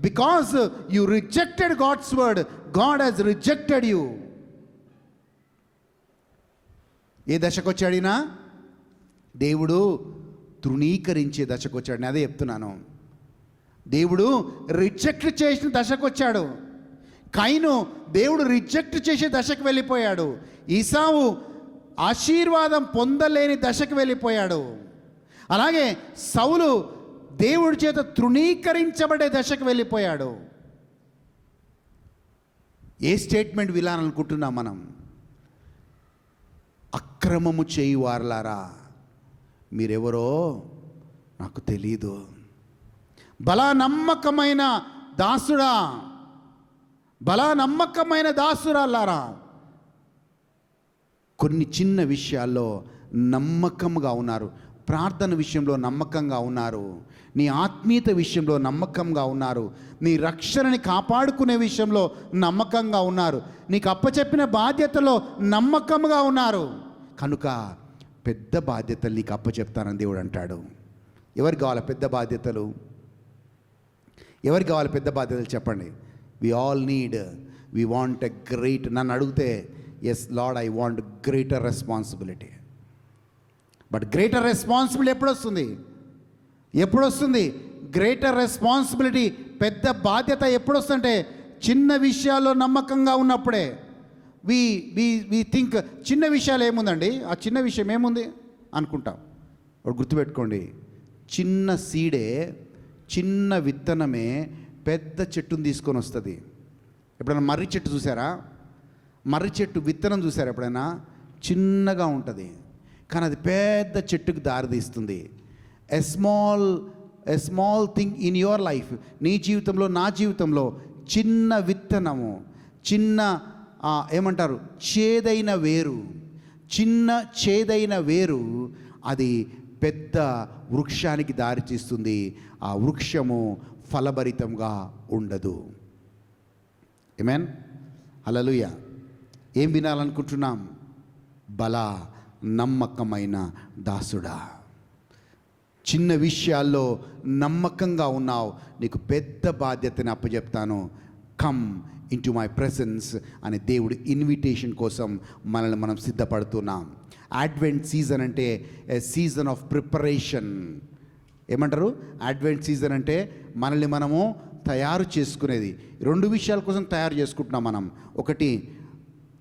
because you rejected God's word, God has rejected you. ఏ దశకు వచ్చాడినా, దేవుడు తృణీకరించే దశకు వచ్చాడు. నేను అదే చెప్తున్నాను, దేవుడు రిజెక్ట్ చేసిన దశకు వచ్చాడు. కయీను దేవుడు రిజెక్ట్ చేసే దశకు వెళ్ళిపోయాడు. ఈసావు ఆశీర్వాదం పొందలేని దశకు వెళ్ళిపోయాడు. అలాగే సౌలు దేవుడి చేత తృణీకరించబడే దశకు వెళ్ళిపోయాడు. ఏ స్టేట్మెంట్ వినాలనుకుంటున్నాం మనం, అక్రమము చేయువారలారా మీరెవరో నాకు తెలీదు. బలా నమ్మకమైన దాసుడా, బలా నమ్మకమైన దాసురాలారా, కొన్ని చిన్న విషయాల్లో నమ్మకంగా ఉన్నారు, ప్రార్థన విషయంలో నమ్మకంగా ఉన్నారు, నీ ఆత్మీయత విషయంలో నమ్మకంగా ఉన్నారు, నీ రక్షణని కాపాడుకునే విషయంలో నమ్మకంగా ఉన్నారు, నీకు అప్పచెప్పిన బాధ్యతలో నమ్మకంగా ఉన్నారు, కనుక పెద్ద బాధ్యతలు నీకు అప్పచెప్తానని దేవుడు అంటాడు. ఎవరికి కావాలి పెద్ద బాధ్యతలు? ఎవరికి కావాలి పెద్ద బాధ్యతలు చెప్పండి. We all need, we want a great. నన్ను అడిగితే yes Lord, I want greater responsibility. But greater responsibility ఎప్పుడు వస్తుంది? గ్రేటర్ రెస్పాన్సిబిలిటీ, పెద్ద బాధ్యత ఎప్పుడు వస్తుందంటే చిన్న విషయాల్లో నమ్మకంగా ఉన్నప్పుడే. వి థింక్ చిన్న విషయాలు ఏముందండి, ఆ చిన్న విషయం ఏముంది అనుకుంటాం. ఒకటి గుర్తుపెట్టుకోండి, చిన్న సీడే, చిన్న విత్తనమే పెద్ద చెట్టును తీసుకొని వస్తుంది. ఎప్పుడైనా మర్రి చెట్టు చూసారా? మర్రి చెట్టు విత్తనం చూసారా ఎప్పుడైనా? చిన్నగా ఉంటుంది, కానీ అది పెద్ద చెట్టుకు దారితీస్తుంది. A small thing in your life, నీ జీవితంలో, నా జీవితంలో చిన్న విత్తనము, చిన్న ఏమంటారు, చేదైన వేరు, చిన్న చేదైన వేరు అది పెద్ద వృక్షానికి దారితీస్తుంది. ఆ వృక్షము ఫలభరితంగా ఉండదు. ఆమేన్. హల్లెలూయా. ఏం వినాలనుకుంటున్నాం? బల నమ్మకమైన దాసుడా, చిన్న విషయాల్లో నమ్మకంగా ఉన్నావు, నీకు పెద్ద బాధ్యతని అప్పచెప్తాను, కమ్ ఇంటూ మై ప్రెసెన్స్ అనే దేవుడి ఇన్విటేషన్ కోసం మనల్ని మనం సిద్ధపడుతున్నాం. అడ్వెంట్ సీజన్ అంటే ఏ సీజన్ ఆఫ్ ప్రిపరేషన్. ఏమంటారు? అడ్వెంట్ సీజన్ అంటే మనల్ని మనము తయారు చేసుకునేది. 2 విషయాల కోసం తయారు చేసుకుంటున్నాం మనం. ఒకటి,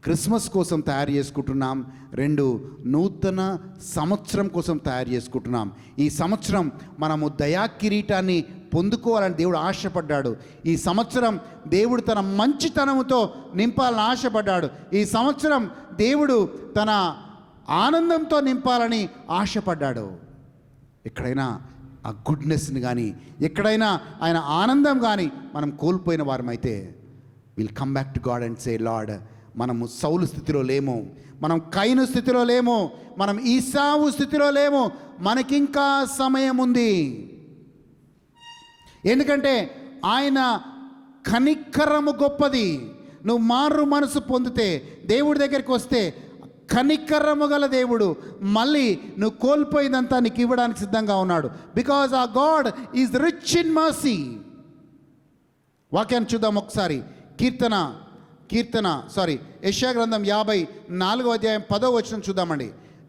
క్రిస్మస్ కోసం తయారు చేసుకుంటున్నాం. 2, నూతన సంవత్సరం కోసం తయారు చేసుకుంటున్నాం. ఈ సంవత్సరం మనము దయా కిరీటాన్ని పొందుకోవాలని దేవుడు ఆశపడ్డాడు. ఈ సంవత్సరం దేవుడు తన మంచితనముతో నింపాలని ఆశపడ్డాడు. ఈ సంవత్సరం దేవుడు తన ఆనందంతో నింపాలని ఆశపడ్డాడు. ఎక్కడైనా ఆ గుడ్నెస్ని కానీ, ఎక్కడైనా ఆయన ఆనందం కానీ మనం కోల్పోయిన వారమైతే, will come back to God and say, lord, మనము సౌలు స్థితిలో లేము, మనం కయీను స్థితిలో లేము, మనం ఈసావు స్థితిలో లేము, మనకింకా సమయం ఉంది. ఎందుకంటే ఆయన కనికరము గొప్పది. నువ్వు మారు మనసు పొందితే, దేవుడి దగ్గరికి వస్తే, కనికరము గల దేవుడు మళ్ళీ నువ్వు కోల్పోయిందంతా నీకు ఇవ్వడానికి సిద్ధంగా ఉన్నాడు. బికాజ్ ఆ God is rich in mercy. వాక్యాన్ని చూద్దాం ఒకసారి. యెషయా గ్రంథం 54వ అధ్యాయం 10వ వచనం చూద్దామండి.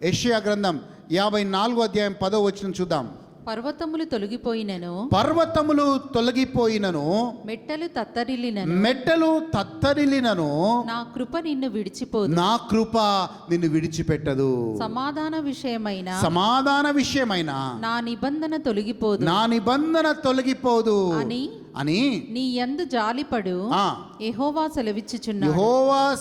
యెషయా గ్రంథం 54వ అధ్యాయం 10వ వచనం చూద్దాం. పర్వతములు తొలగిపోయినను, మెట్టలు తత్తరిల్లినను, నా కృప నిన్ను విడిచిపెట్టదు. సమాధాన విషయమైన నా నిబంధన తొలగిపోదు అని నీ యందు జాలిపడు యెహోవా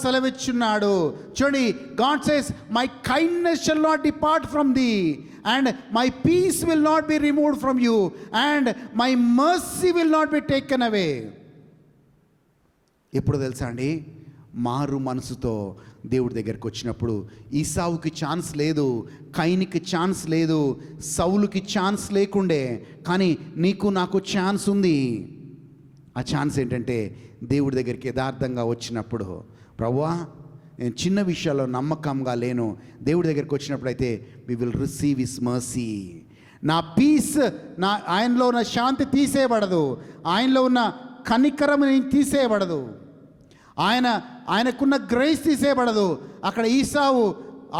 సెలవిచ్చున్నాడు. చూడండి, God says, my kindness shall not depart from thee, and my peace will not be removed from you, and my mercy will not be taken away. ఎప్పుడు తెలుసా అండి, మారు మనసుతో దేవుడి దగ్గరికి వచ్చినప్పుడు ఈసావుకి ఛాన్స్ లేదు, కయీనుకి ఛాన్స్ లేదు, సౌలుకి ఛాన్స్ లేకుండే, కానీ నీకు నాకు ఛాన్స్ ఉంది. ఆ ఛాన్స్ ఏంటంటే, దేవుడి దగ్గరికి యథార్థంగా వచ్చినప్పుడు, ప్రభువా నేను చిన్న విషయాల్లో నమ్మకంగా లేను, దేవుడి దగ్గరికి వచ్చినప్పుడైతే we will receive his mercy. నా పీస్, ఆయనలో ఉన్న శాంతి తీసేయబడదు, ఆయనలో ఉన్న కనికరం తీసేయబడదు, ఆయనకున్న గ్రేస్ తీసేయబడదు. అక్కడ ఈసావు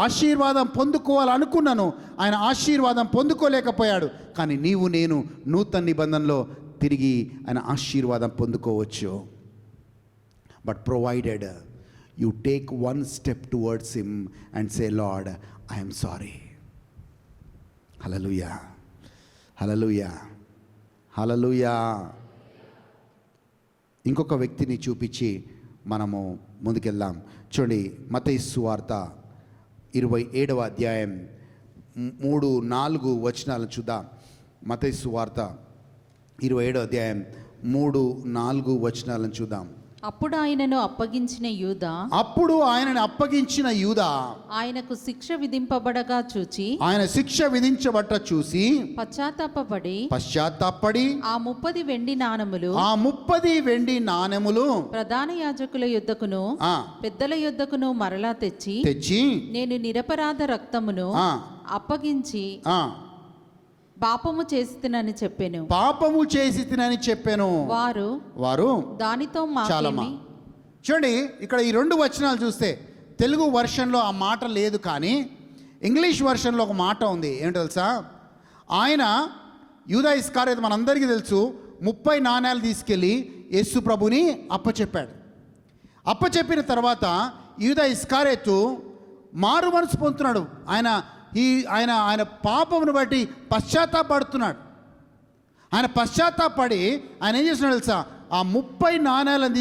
ఆశీర్వాదం పొందుకోవాలనుకున్నాను, ఆయన ఆశీర్వాదం పొందుకోలేకపోయాడు. కానీ నీవు నేను నూతన నిబంధనలో తిరిగి ఆయన ఆశీర్వాదం పొందుకోవచ్చు. But provided you take one step towards him and say, Lord, I am sorry. Hallelujah. Hallelujah. Hallelujah. ఇంకొక వ్యక్తిని చూపించి మనము ముందుకెళ్దాం. చూడండి, మత్తయి సువార్త 27వ అధ్యాయం 3-4 వచనాలను చూద్దాం. మత్తయి సువార్త 27వ అధ్యాయం 3-4 వచనాలను చూద్దాం. అప్పుడు ఆయనను అప్పగించిన యూదా ఆయనకు శిక్ష విధింపబడగా చూచి, పశ్చాత్తాపపడి ఆ 30 వెండి నాణెములు ప్రధాన యాజకుల యొద్దకును పెద్దల యొద్దకును మరలా తెచ్చి నేను నిరపరాధ రక్తమును అప్పగించి పాపము చేసితినని చెప్పాను. వారు దానితో చూడండి, ఇక్కడ ఈ 2 వచనాలు చూస్తే తెలుగు వర్షన్లో ఆ మాట లేదు, కానీ ఇంగ్లీష్ వర్షన్లో ఒక మాట ఉంది. ఏంటో తెలుసా? ఆయన యూదా ఇస్కారియోతు మనందరికీ తెలుసు, 30 నాణేలు తీసుకెళ్ళి యేసు ప్రభుని అప్పచెప్పాడు. అప్పచెప్పిన తర్వాత యూదా ఇస్కారియోతు మారు మనసు పొందుతున్నాడు. ఆయన పాపమును బట్టి పశ్చాత్తాపడుతున్నాడు. ఆయన పశ్చాత్తాపడి ఆయన ఏం చేస్తున్నాడు తెలుసా? ఆ 30 నాణేలను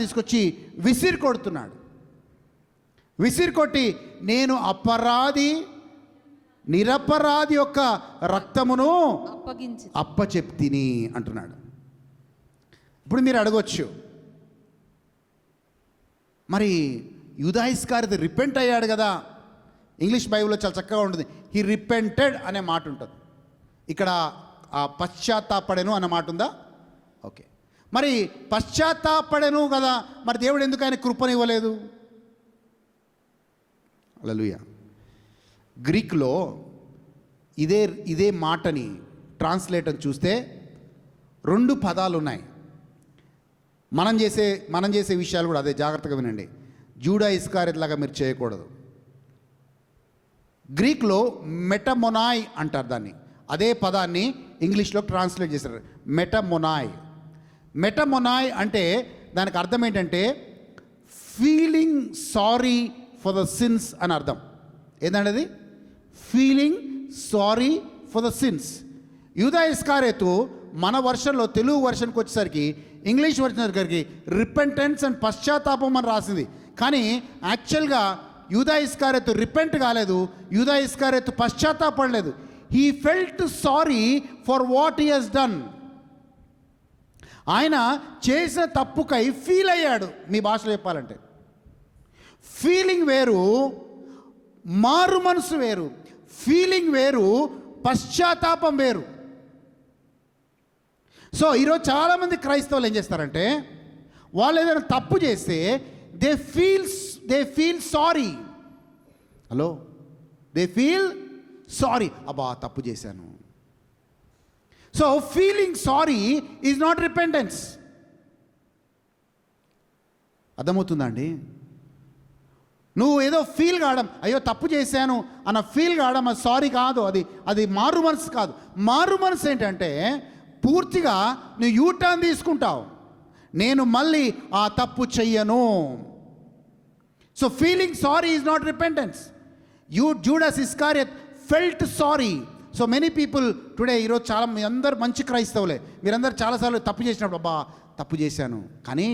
తీసుకొచ్చి విసిరి కొడుతున్నాడు. విసిరికొట్టి నేను నిరపరాధి యొక్క రక్తమును అప్పగించి అప్పచెప్తిని అంటున్నాడు. ఇప్పుడు మీరు అడగొచ్చు, మరి యూదా ఇస్కారియోతు రిపెంట్ అయ్యాడు కదా. ఇంగ్లీష్ బైబిల్లో చాలా చక్కగా ఉంటుంది, హీ రిపెంటెడ్ అనే మాట ఉంటుంది. ఇక్కడ ఆ పశ్చాత్తాపడెను అన్న మాట ఉందా? ఓకే, మరి పశ్చాత్తాపడెను కదా, మరి దేవుడు ఎందుకు ఆయన కృపనివ్వలేదు? హల్లెలూయా. గ్రీక్లో ఇదే మాటని ట్రాన్స్లేటర్ చూస్తే 2 పదాలు ఉన్నాయి. మనం చేసే విషయాలు కూడా అదే, జాగ్రత్తగా వినండి. యూదా ఇస్కారియోతు లాగా మీరు చేయకూడదు. గ్రీక్లో మెటమొనాయ్ అంటారు దాన్ని. అదే పదాన్ని ఇంగ్లీష్లో ట్రాన్స్లేట్ చేశారు, మెటమొనాయ్ అంటే దానికి అర్థం ఏంటంటే feeling sorry for the sins అని అర్థం. ఏంటంటే అది feeling sorry for the sins. యూదా ఇస్కారియోతు మన వర్షన్లో, తెలుగు వర్షన్కి వచ్చేసరికి, ఇంగ్లీష్ వర్షన్ వచ్చేసరికి రిపెంటెన్స్ అండ్ పశ్చాత్తాపం అని రాసింది. కానీ యాక్చువల్గా యూదా ఇస్కారియోతు రిపెంట్ కాలేదు, యూదా ఇస్కారియోతు పశ్చాత్తాపడలేదు. He felt sorry for what he has done. ఆయన చేసిన తప్పుకై ఫీల్ అయ్యాడు. మీ భాషలో చెప్పాలంటే ఫీలింగ్ వేరు, మారు మనసు వేరు. ఫీలింగ్ వేరు, పశ్చాత్తాపం వేరు. సో ఈరోజు చాలామంది క్రైస్తవులు ఏం చేస్తారంటే, వాళ్ళు ఏదైనా తప్పు చేస్తే they feel sorry. Hello, they feel sorry, అబ్బా తప్పు చేశాను. So feeling sorry is not repentance. అర్థమవుతుందా అండి? నువ్వు ఏదో ఫీల్ కావడం, అయ్యో తప్పు చేశాను అన్న ఫీల్ కావడం, అది సారీ కాదు, అది మారు మనసు కాదు. మారు మనసు ఏంటంటే పూర్తిగా నువ్వు యూటర్న్ తీసుకుంటావు, నేను మళ్ళీ ఆ తప్పు చెయ్యను. So feeling sorry is not repentance. Judas Iscariot felt sorry. So many people today, ఈరోజు చాలా మీ అందరు మంచి క్రైస్తవులే, మీరందరూ చాలాసార్లు తప్పు చేసినప్పుడు అబ్బా తప్పు చేశాను. కానీ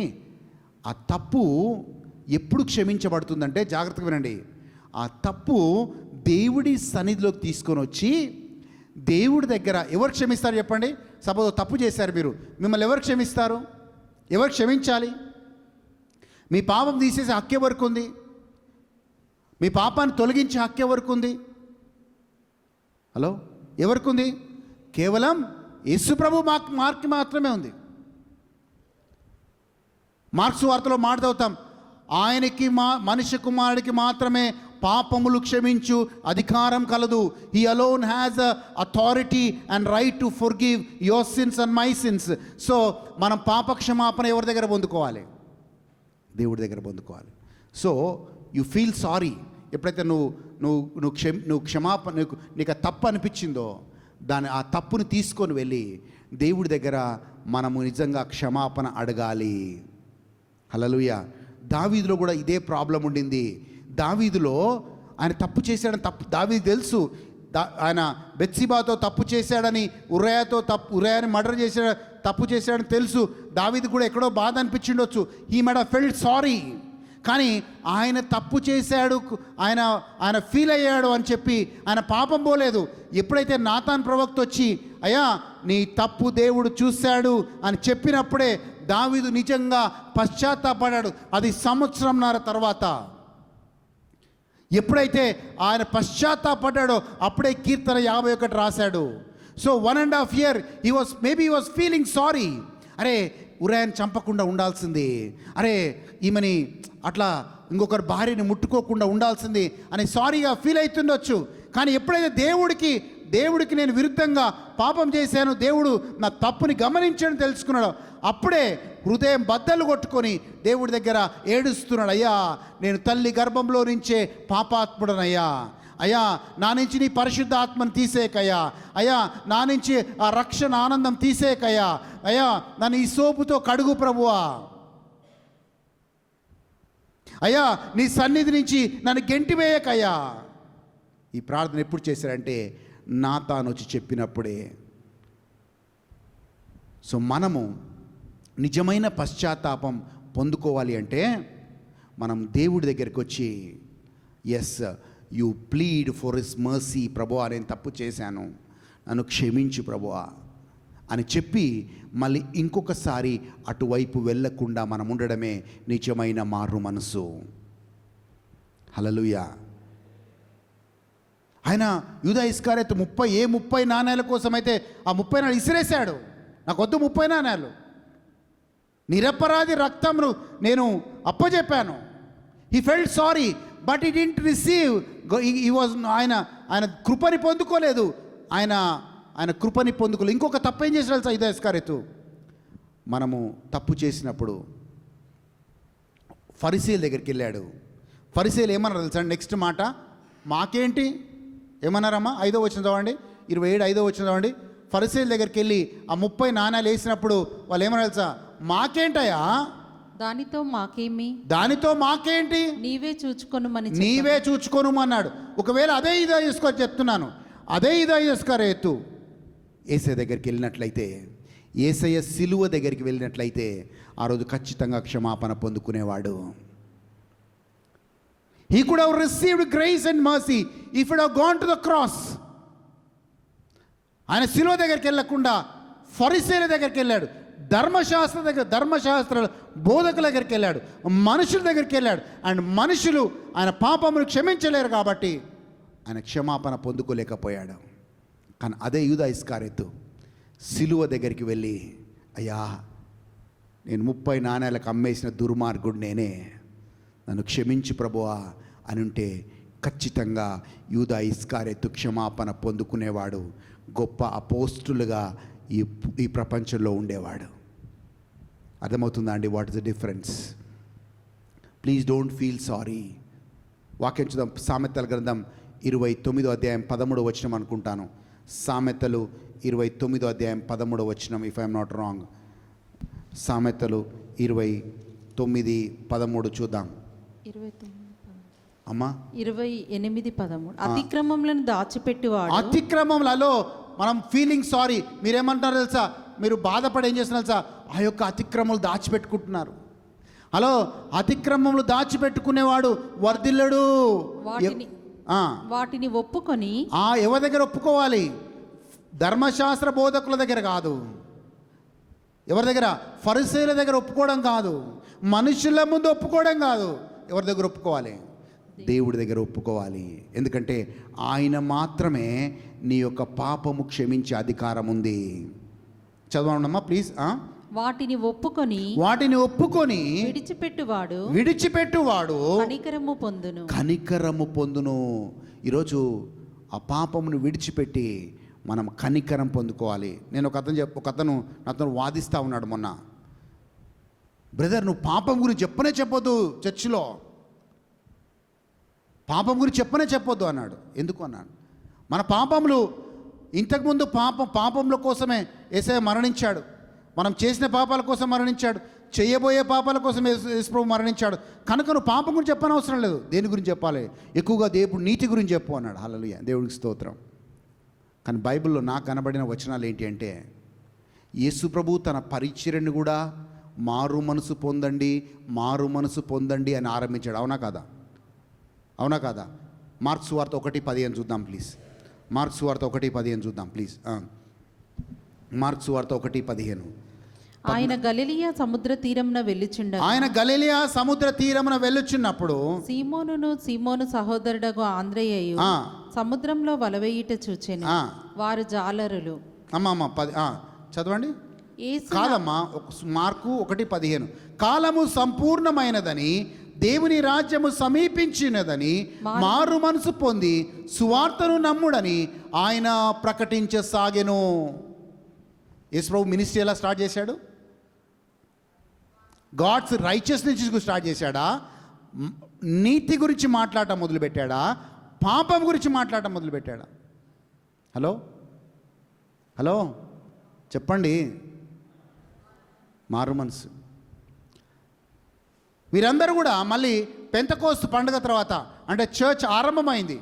ఆ తప్పు ఎప్పుడు క్షమించబడుతుందంటే, జాగ్రత్తగా వినండి, ఆ తప్పు దేవుడి సన్నిధిలోకి తీసుకొని వచ్చి దేవుడి దగ్గర ఎవరు క్షమిస్తారు చెప్పండి? సపోజ్ తప్పు చేశారు మీరు, మిమ్మల్ని ఎవరు క్షమిస్తారు? ఎవరు క్షమించాలి? మీ పాపం తీసేసే హక్కు ఎవరికి ఉంది? మీ పాపాన్ని తొలగించే హక్కు ఎవరికి ఉంది? హలో, ఎవరికి ఉంది? కేవలం యేసు ప్రభు మార్క్ మాత్రమే ఉంది. మార్క్స్ వార్తలో మాట చదువుతాం, ఆయనకి మనిషి కుమారుడికి మాత్రమే పాపములు క్షమించు అధికారం కలదు. He alone has a authority and right to forgive your sins and my since. So మనం పాప క్షమాపణ ఎవరి దగ్గర పొందుకోవాలి? దేవుడి దగ్గర పొందుకోవాలి. So you feel sorry. ఎప్పుడైతే నువ్వు క్షమాపణ, నీకు ఆ తప్పు అనిపించిందో ఆ తప్పుని తీసుకొని వెళ్ళి దేవుడి దగ్గర మనము నిజంగా క్షమాపణ అడగాలి. హల్లెలూయా. దావీదులో కూడా ఇదే ప్రాబ్లం ఉండింది. దావీదులో ఆయన తప్పు చేశాడని దావీదు తెలుసు. ఆయన బెత్సిబాతో తప్పు చేశాడని, ఉరయాని మర్డర్ తప్పు చేశాడని తెలుసు. దావీదు కూడా ఎక్కడో బాధ అనిపించిండొచ్చు. He might have felt sorry. కానీ ఆయన తప్పు చేశాడు, ఆయన ఫీల్ అయ్యాడు అని చెప్పి ఆయన పాపం పోలేదు. ఎప్పుడైతే నాతాన్ ప్రవక్త వచ్చి అయ్యా నీ తప్పు దేవుడు చూశాడు అని చెప్పినప్పుడే దావీదు నిజంగా పశ్చాత్తాపడ్డాడు. అది 1.5 సంవత్సరం తర్వాత. ఎప్పుడైతే ఆయన పశ్చాత్తాపడ్డాడో అప్పుడే కీర్తన 51 రాశాడు. So 1.5 years he was feeling sorry. అరే ఉరయాన్ని చంపకుండా ఉండాల్సింది, అరే ఈమెని అట్లా ఇంకొకరి భార్యని ముట్టుకోకుండా ఉండాల్సింది అని సారీగా ఫీల్ అవుతుండొచ్చు. కానీ ఎప్పుడైతే దేవుడికి నేను విరుద్ధంగా పాపం చేశాను, దేవుడు నా తప్పుని గమనించని తెలుసుకున్నాడు, అప్పుడే హృదయం బద్దలు కొట్టుకొని దేవుడి దగ్గర ఏడుస్తున్నాడు. అయ్యా నేను తల్లి గర్భంలో నుంచే పాపాత్ముడనయ్యా, అయ్యా నా నుంచి నీ పరిశుద్ధ ఆత్మను తీసేకయ్యా, అయ్యా నా నుంచి ఆ రక్షణ ఆనందం తీసేకయ్యా, అయ్యా నన్ను ఈ సోపుతో కడుగు ప్రభువా, అయ్యా నీ సన్నిధి నుంచి నన్ను గెంటివేయకయ్యా. ఈ ప్రార్థన ఎప్పుడు చేశారంటే నాతాను వచ్చి చెప్పినప్పుడే. సో మనము నిజమైన పశ్చాత్తాపం పొందుకోవాలి అంటే మనం దేవుడి దగ్గరికి వచ్చి yes you plead for his mercy, ప్రభువా నేను తప్పు చేశాను, నన్ను క్షమించు ప్రభువా అని చెప్పి మళ్ళీ ఇంకొకసారి అటువైపు వెళ్ళకుండా మనం ఉండడమే నిజమైన మారు మనసు. హల్లెలూయా. ఆయన యూదా ఇస్కారియోతు 30 నాణేల కోసమైతే ఆ 30 నాణేలు ఇసిరేశాడు. నాకు వద్దు 30 నాణేలు, నిరపరాధి రక్తంను నేను అప్పచెప్పాను. He felt sorry but he didn't receive, he was ఆయన కృపని పొందుకోలేదు. ఆయన కృపని పొందుకోలేదు. ఇంకొక తప్పు ఏం చేసినాడు యూదా ఇస్కారియోతు? మనము తప్పు చేసినప్పుడు ఫరిసీల దగ్గరికి వెళ్ళాడు. ఫరిసీలు ఏమన్నారు తెలుసా? నెక్స్ట్ మాట మాకేంటి ఏమన్నారమ్మా? 5వ వచనం చదవండి, 27 5వ వచనం చదవండి. ఫరిసీల దగ్గరికి వెళ్ళి ఆ 30 నాణేలు వేసినప్పుడు వాళ్ళు ఏమన్నారు తెలుసా? మాకేంటయ్యా, దానితో మాకేమి, దానితో మాకేంటి, నీవే చూచుకొనుమని నీవే చూచుకోను అన్నాడు. ఒకవేళ అదే యూదా ఇస్కారియోతు చెప్తున్నాను, అదే యూదా ఇస్కారియోతు యేసయ్య దగ్గరికి వెళ్ళినట్లయితే, యేసయ్య సిలువ దగ్గరికి వెళ్ళినట్లయితే ఆ రోజు ఖచ్చితంగా క్షమాపణ పొందుకునేవాడు. He could have received grace and mercy if he had gone to the cross. ఆయన సిలువ దగ్గరికి వెళ్ళకుండా ఫరిసీల దగ్గరికి వెళ్ళాడు, ధర్మశాస్త్ర బోధకుల దగ్గరికి వెళ్ళాడు, మనుషుల దగ్గరికి వెళ్ళాడు. అండ్ మనుషులు ఆయన పాపమును క్షమించలేరు కాబట్టి ఆయన క్షమాపణ పొందుకోలేకపోయాడు. కానీ అదే యూదా ఇస్కారియోతు సిలువ దగ్గరికి వెళ్ళి, అయ్యా నేను 30 నాణేలకు అమ్మేసిన దుర్మార్గుడు నేనే, నన్ను క్షమించు ప్రభువా అని ఉంటే ఖచ్చితంగా యూదా ఇస్కారియోతు క్షమాపణ పొందుకునేవాడు. గొప్ప అపోస్తులుగా ఈ ప్రపంచంలో ఉండేవాడు. అర్థమవుతుందా అండి? What is the difference? Please don't feel sorry. వాక్యం చూద్దాం. సామెతల గ్రంథం 29వ అధ్యాయం 13వ వచనం అనుకుంటాను. సామెతలు 29వ అధ్యాయం 13వ వచనం, ఇఫ్ ఐఎమ్ నాట్ రాంగ్. సామెతలు 29:13 చూద్దాం. 29 అమ్మా 28:13. అతిక్రమములను దాచిపెట్టువాడు. అతిక్రమములలో మనం ఫీలింగ్ సారీ, మీరేమంటారు తెలుసా? మీరు బాధపడి ఏం చేస్తున్నారు తెలుసా? ఆ యొక్క అతిక్రమములు దాచిపెట్టుకుంటున్నారు. హలో, అతిక్రమములు దాచిపెట్టుకునేవాడు వర్ధిల్లడు. వాటిని ఒప్పుకొని ఎవరి దగ్గర ఒప్పుకోవాలి? ధర్మశాస్త్ర బోధకుల దగ్గర కాదు. ఎవరి దగ్గర? ఫరిసీయుల దగ్గర ఒప్పుకోవడం కాదు, మనుషుల ముందు ఒప్పుకోవడం కాదు. ఎవరి దగ్గర ఒప్పుకోవాలి? దేవుడి దగ్గర ఒప్పుకోవాలి. ఎందుకంటే ఆయన మాత్రమే నీ యొక్క పాపము క్షమించే అధికారం ఉంది. చదవండమ్మా ప్లీజ్. వాటిని ఒప్పుకొని విడిచిపెట్టువాడు కనికరము పొందును. ఈరోజు ఆ పాపమును విడిచిపెట్టి మనం కనికరం పొందుకోవాలి. నేను ఒక అతను నాతో వాదిస్తూ ఉన్నాడు మొన్న. బ్రదర్, నువ్వు పాపం గురించి చెప్పొద్దు చర్చిలో, పాపం గురించి చెప్పొద్దు అన్నాడు. ఎందుకు అన్నాడు? మన పాపములు ఇంతకుముందు పాపముల కోసమే యేసయ్య మరణించాడు. మనం చేసిన పాపాల కోసం మరణించాడు, చేయబోయే పాపాల కోసం యేసు ప్రభు మరణించాడు. కనుక నువ్వు పాపం గురించి చెప్పనవసరం లేదు. దేని గురించి చెప్పాలి? ఎక్కువగా దేవుడు నీతి గురించి చెప్పు అన్నాడు. హల్లెలూయా, దేవుడికి స్తోత్రం. కానీ బైబిల్లో నాకు కనబడిన వచనాలు ఏంటి అంటే, యేసు ప్రభు తన పరిచర్యను కూడా మారు మనసు పొందండి అని ఆరంభించాడు. అవునా కాదా? మార్క్స్ వార్త 1:15 చూద్దాం ప్లీజ్. మార్క్స్ వార్త 1:15 చూద్దాం ప్లీజ్. మార్క్స్ వార్త 1:15. ఆయన గలిలయ సముద్ర తీరమున వెళ్ళుచున్నప్పుడు సీమోను సహోదరుడగు ఆంద్రేయయు సముద్రంలో వలవేయుట చూచెను. వారు జాలరులు. అమ్మా చదవండి. కాదమ్మా, మార్కు 1:15. కాలము సంపూర్ణమైనదని, దేవుని రాజ్యము సమీపించినదని, మారు మనసు పొంది సువార్తను నమ్ముడని ఆయన ప్రకటించసాగెను. యేసు ప్రభు మినిస్ట్రీ ఎలా స్టార్ట్ చేశాడు? గాడ్స్ రైచియస్నెస్ స్టార్ట్ చేశాడా? నీతి గురించి మాట్లాడటం మొదలుపెట్టాడా? పాపం గురించి మాట్లాడటం మొదలుపెట్టాడా? హలో చెప్పండి. మారు మనసు. వీరందరూ కూడా మళ్ళీ పెంతెకోస్తు పండుగ తర్వాత, అంటే చర్చ్ ఆరంభమైంది.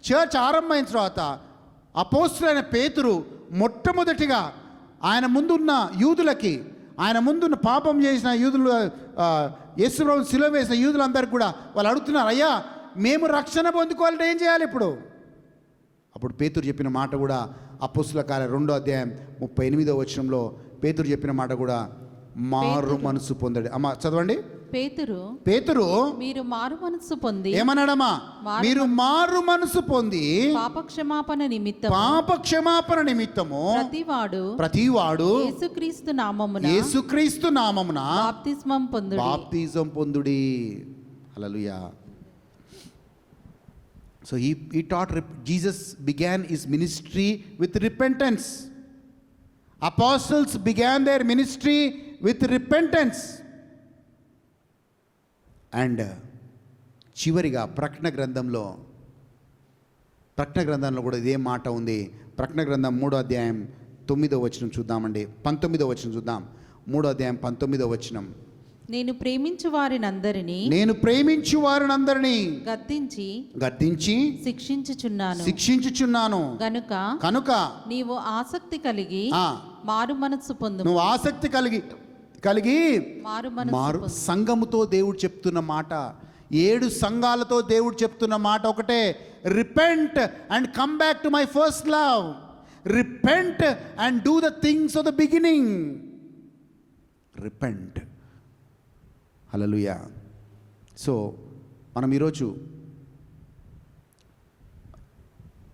చర్చ్ ఆరంభమైన తర్వాత అపోస్తలుడైన పేతురు మొట్టమొదటిగా ఆయన ముందున్న యూదులకి, ఆయన ముందున్న పాపం చేసిన యేసు ప్రభువును సిలువ వేసిన యూదులందరికీ కూడా వాళ్ళు అడుగుతున్నారు, అయ్యా మేము రక్షణ పొందుకోవాలంటే ఏం చేయాలి ఇప్పుడు? అప్పుడు పేతురు చెప్పిన మాట కూడా అపోస్తుల కార్యం 2వ అధ్యాయం 38వ వచనంలో పేతురు చెప్పిన మాట కూడా మారు మనసు పొందడి. అమ్మ చదవండి. పేతురు మీరు మారు మనసు పొంది ఏమన్నాడమ్మా? మీరు మారు మనసు పొంది పాపక్షమాపణ నిమిత్తము ప్రతివాడు యేసుక్రీస్తు నామమున బాప్తిస్మం పొందుడి. హల్లెలూయా. So he taught, Jesus began his ministry with repentance. Apostles began their ministry with repentance. And చివరిగా ప్రకటన గ్రంథంలో కూడా ఇదే మాట ఉంది. ప్రకటన గ్రంథం 3వ అధ్యాయం 9వ వచనం చూద్దామండి. 19వ వచనం చూద్దాం. 3వ అధ్యాయం 19వ వచనం. నేను ప్రేమించు వారినందరినీ గద్దించి శిక్షించుచున్నాను కనుక నీవు ఆసక్తి కలిగి మారు మనస్సు పొందు. నువ్వు ఆసక్తి కలిగి మారు. సంఘముతో దేవుడు చెప్తున్న మాట, 7 సంఘాలతో దేవుడు చెప్తున్న మాట ఒకటే, repent and come back to my first love. Repent and do the things of the beginning. Repent. Hallelujah. So మనం ఈరోజు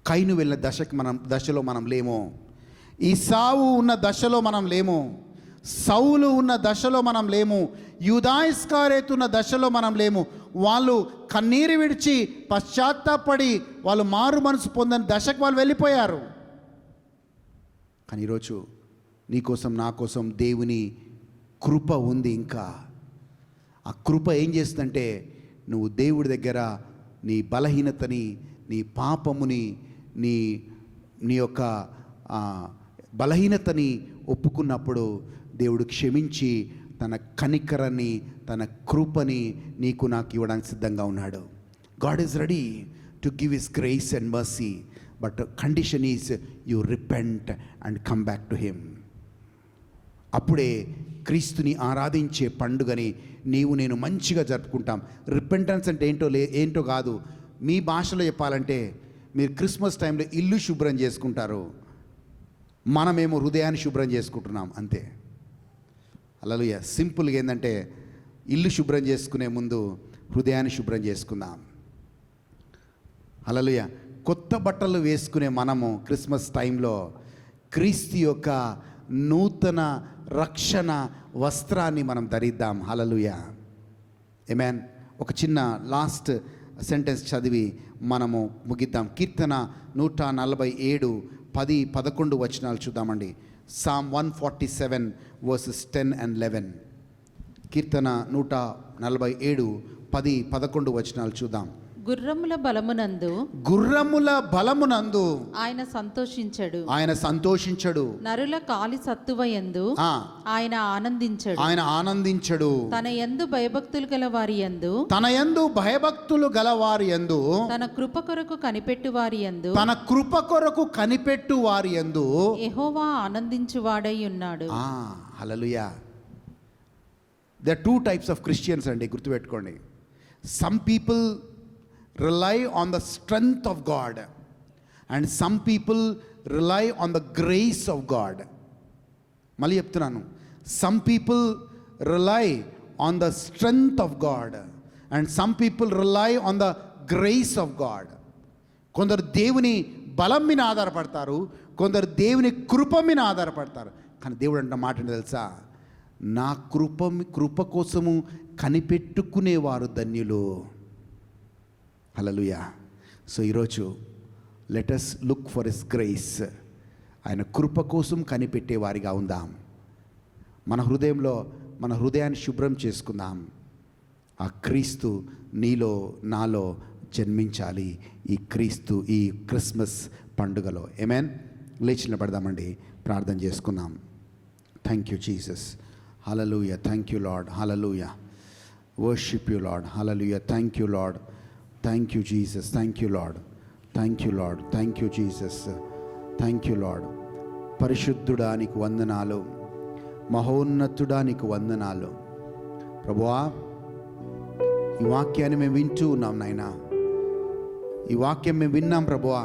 కైను వెళ్ళిన దశలో మనం లేము. ఈసావు ఉన్న దశలో మనం లేము. సౌలు ఉన్న దశలో మనం లేము. యూదా ఇస్కరియోతు ఉన్న దశలో మనం లేము. వాళ్ళు కన్నీరు విడిచి పశ్చాత్తాపడి వాళ్ళు మారు మనసు పొందని దశకు వాళ్ళు వెళ్ళిపోయారు. కానీ ఈరోజు నీకోసం నా కోసం దేవుని కృప ఉంది. ఇంకా ఆ కృప ఏం చేస్తుందంటే, నువ్వు దేవుడి దగ్గర నీ బలహీనతని, నీ పాపముని, నీ యొక్క బలహీనతని ఒప్పుకున్నప్పుడు దేవుడు క్షమించి తన కనికరాన్ని, తన కృపని నీకు నాకు ఇవ్వడానికి సిద్ధంగా ఉన్నాడు. God is ready to give his grace and mercy, but condition is you repent and come back to him. అప్పుడే క్రీస్తుని ఆరాధించే పండుగని నీవు నేను మంచిగా జరుపుకుంటాం. రిపెంటెన్స్ అంటే ఏంటో కాదు. మీ భాషలో చెప్పాలంటే, మీరు క్రిస్మస్ టైంలో ఇల్లు శుభ్రం చేసుకుంటారు, మనమేమో హృదయాన్ని శుభ్రం చేసుకుంటున్నాం అంతే. హల్లెలూయా. సింపుల్గా ఏంటంటే, ఇల్లు శుభ్రం చేసుకునే ముందు హృదయాన్ని శుభ్రం చేసుకుందాం. హల్లెలూయా. కొత్త బట్టలు వేసుకునే మనము క్రిస్మస్ టైంలో క్రీస్తు యొక్క నూతన రక్షణ వస్త్రాన్ని మనం ధరిద్దాం. హల్లెలూయా. ఆమేన్. ఒక చిన్న లాస్ట్ సెంటెన్స్ చదివి మనము ముగిద్దాం. కీర్తన 147 10, 11 వచనాలు చూద్దామండి. Psalm 147 verses 10 and 11. కీర్తన 147 10, 11 వచనాలు చూద్దాం. గుర్రముల బలమునందు ఆయన సంతోషించడు. నరుల కాలి సత్తువయందు ఆయన ఆనందించడు. తన యందు భయభక్తులు గల వారి యందు తన కృప కొరకు కనిపెట్టు వారి యందు యెహోవా ఆనందించువాడై ఉన్నాడు. హల్లెలూయా. There are 2 types of Christians అండి, గుర్తుపెట్టుకోండి. Some people rely on the strength of God and some people rely on the grace of God. మళ్ళీ చెప్తున్నాను, some people rely on the strength of God and some people rely on the grace of God. కొందరు దేవుని బలం మీద ఆధారపడతారు, కొందరు దేవుని కృప మీద ఆధారపడతారు. కానీ దేవుడు అంట మాట తెలుసా, నా కృప కోసము కనిపెట్టుకునేవారు ధన్యులు. హల్లెలూయా. సో ఈరోజు let us look for his grace. ఆయన కృప కోసం కనిపెట్టే వారిగా ఉందాం. మన హృదయాన్ని శుభ్రం చేసుకుందాం. ఆ క్రీస్తు నీలో నాలో జన్మించాలి ఈ క్రిస్మస్ పండుగలో. ఆమేన్. లేచి నిలబడదామండి, ప్రార్థన చేసుకుందాం. Thank you Jesus. Hallelujah. Thank you lord. Hallelujah. Worship you lord. Hallelujah. Thank you lord. Thank you Jesus. Thank you lord. Thank you lord. Thank you Jesus. Thank you lord. పరిశుద్ధుడా నీకు వందనాలు, మహోన్నతుడా నీకు వందనాలు. ప్రభువా, ఈ వాక్యాన్ని మేము వింటూ ఉన్నాం నాయనా. ఈ వాక్యం మేము విన్నాం ప్రభువా.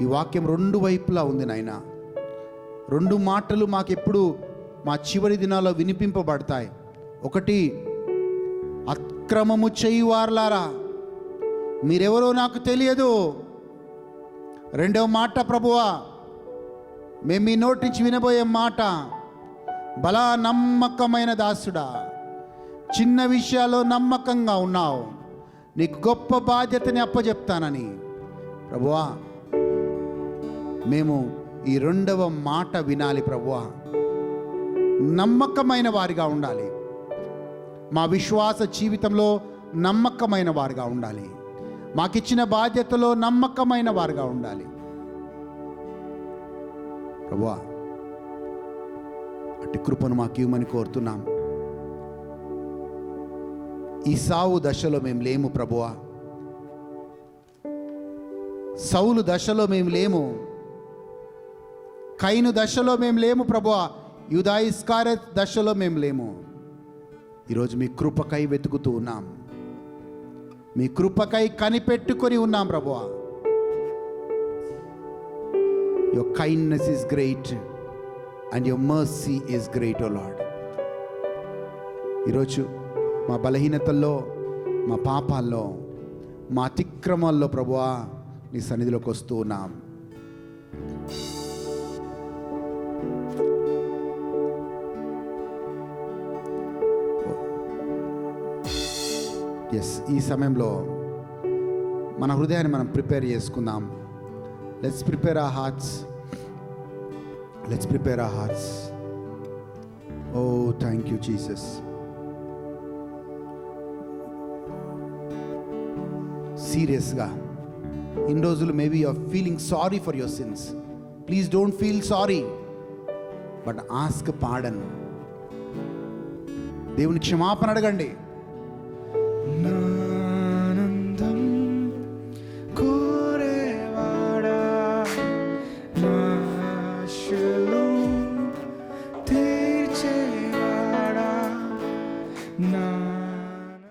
ఈ వాక్యం రెండు వైపులా ఉంది నాయన. రెండు మాటలు మాకెప్పుడు మా చివరి దినాల్లో వినిపింపబడతాయి. ఒకటి, అక్రమము చేయువారులారా మీరెవరో నాకు తెలియదు. రెండవ మాట ప్రభువా, మేము మీ నోటి నుంచి వినబోయే మాట, బలా నమ్మకమైన దాసుడా, చిన్న విషయాల్లో నమ్మకంగా ఉన్నావు, నీకు గొప్ప బాధ్యతని అప్పచెప్తానని. ప్రభువా, మేము ఈ రెండవ మాట వినాలి ప్రభువా. నమ్మకమైన వారిగా ఉండాలి. మా విశ్వాస జీవితంలో నమ్మకమైన వారిగా ఉండాలి. మాకిచ్చిన బాధ్యతలో నమ్మకమైన వారిగా ఉండాలి ప్రభువా. అట్టి కృపను మాకు ఇవ్వమని కోరుతున్నాం. ఈ సావు దశలో మేము లేము ప్రభువా. సౌలు దశలో మేము లేము. కయీను దశలో మేము లేము ప్రభువా. యూదా ఇస్కారియత్ దశలో మేము లేము. ఈరోజు మీ కృపకై వెతుకుతూ ఉన్నాం. మీ కృపకై కనిపెట్టుకొని ఉన్నాం ప్రభువా. Your kindness is great and your mercy is great O Lord. ఈరోజు మా బలహీనతల్లో, మా పాపాల్లో, మా అతిక్రమాల్లో ప్రభువా నీ సన్నిధిలోకి వస్తూ ఉన్నాం. ఎస్, ఈ సమయంలో మన హృదయాన్ని మనం ప్రిపేర్ చేసుకుందాం. Let's prepare our hearts. Let's prepare our hearts. O thank you Jesus. సీరియస్గా ఇన్ని రోజులు maybe you are feeling sorry for your sins. Please don't feel sorry, but ask pardon. దేవుని క్షమాపణ అడగండి. నానందం కోరేవాడా, నాశలు తీర్చేవాడా, నా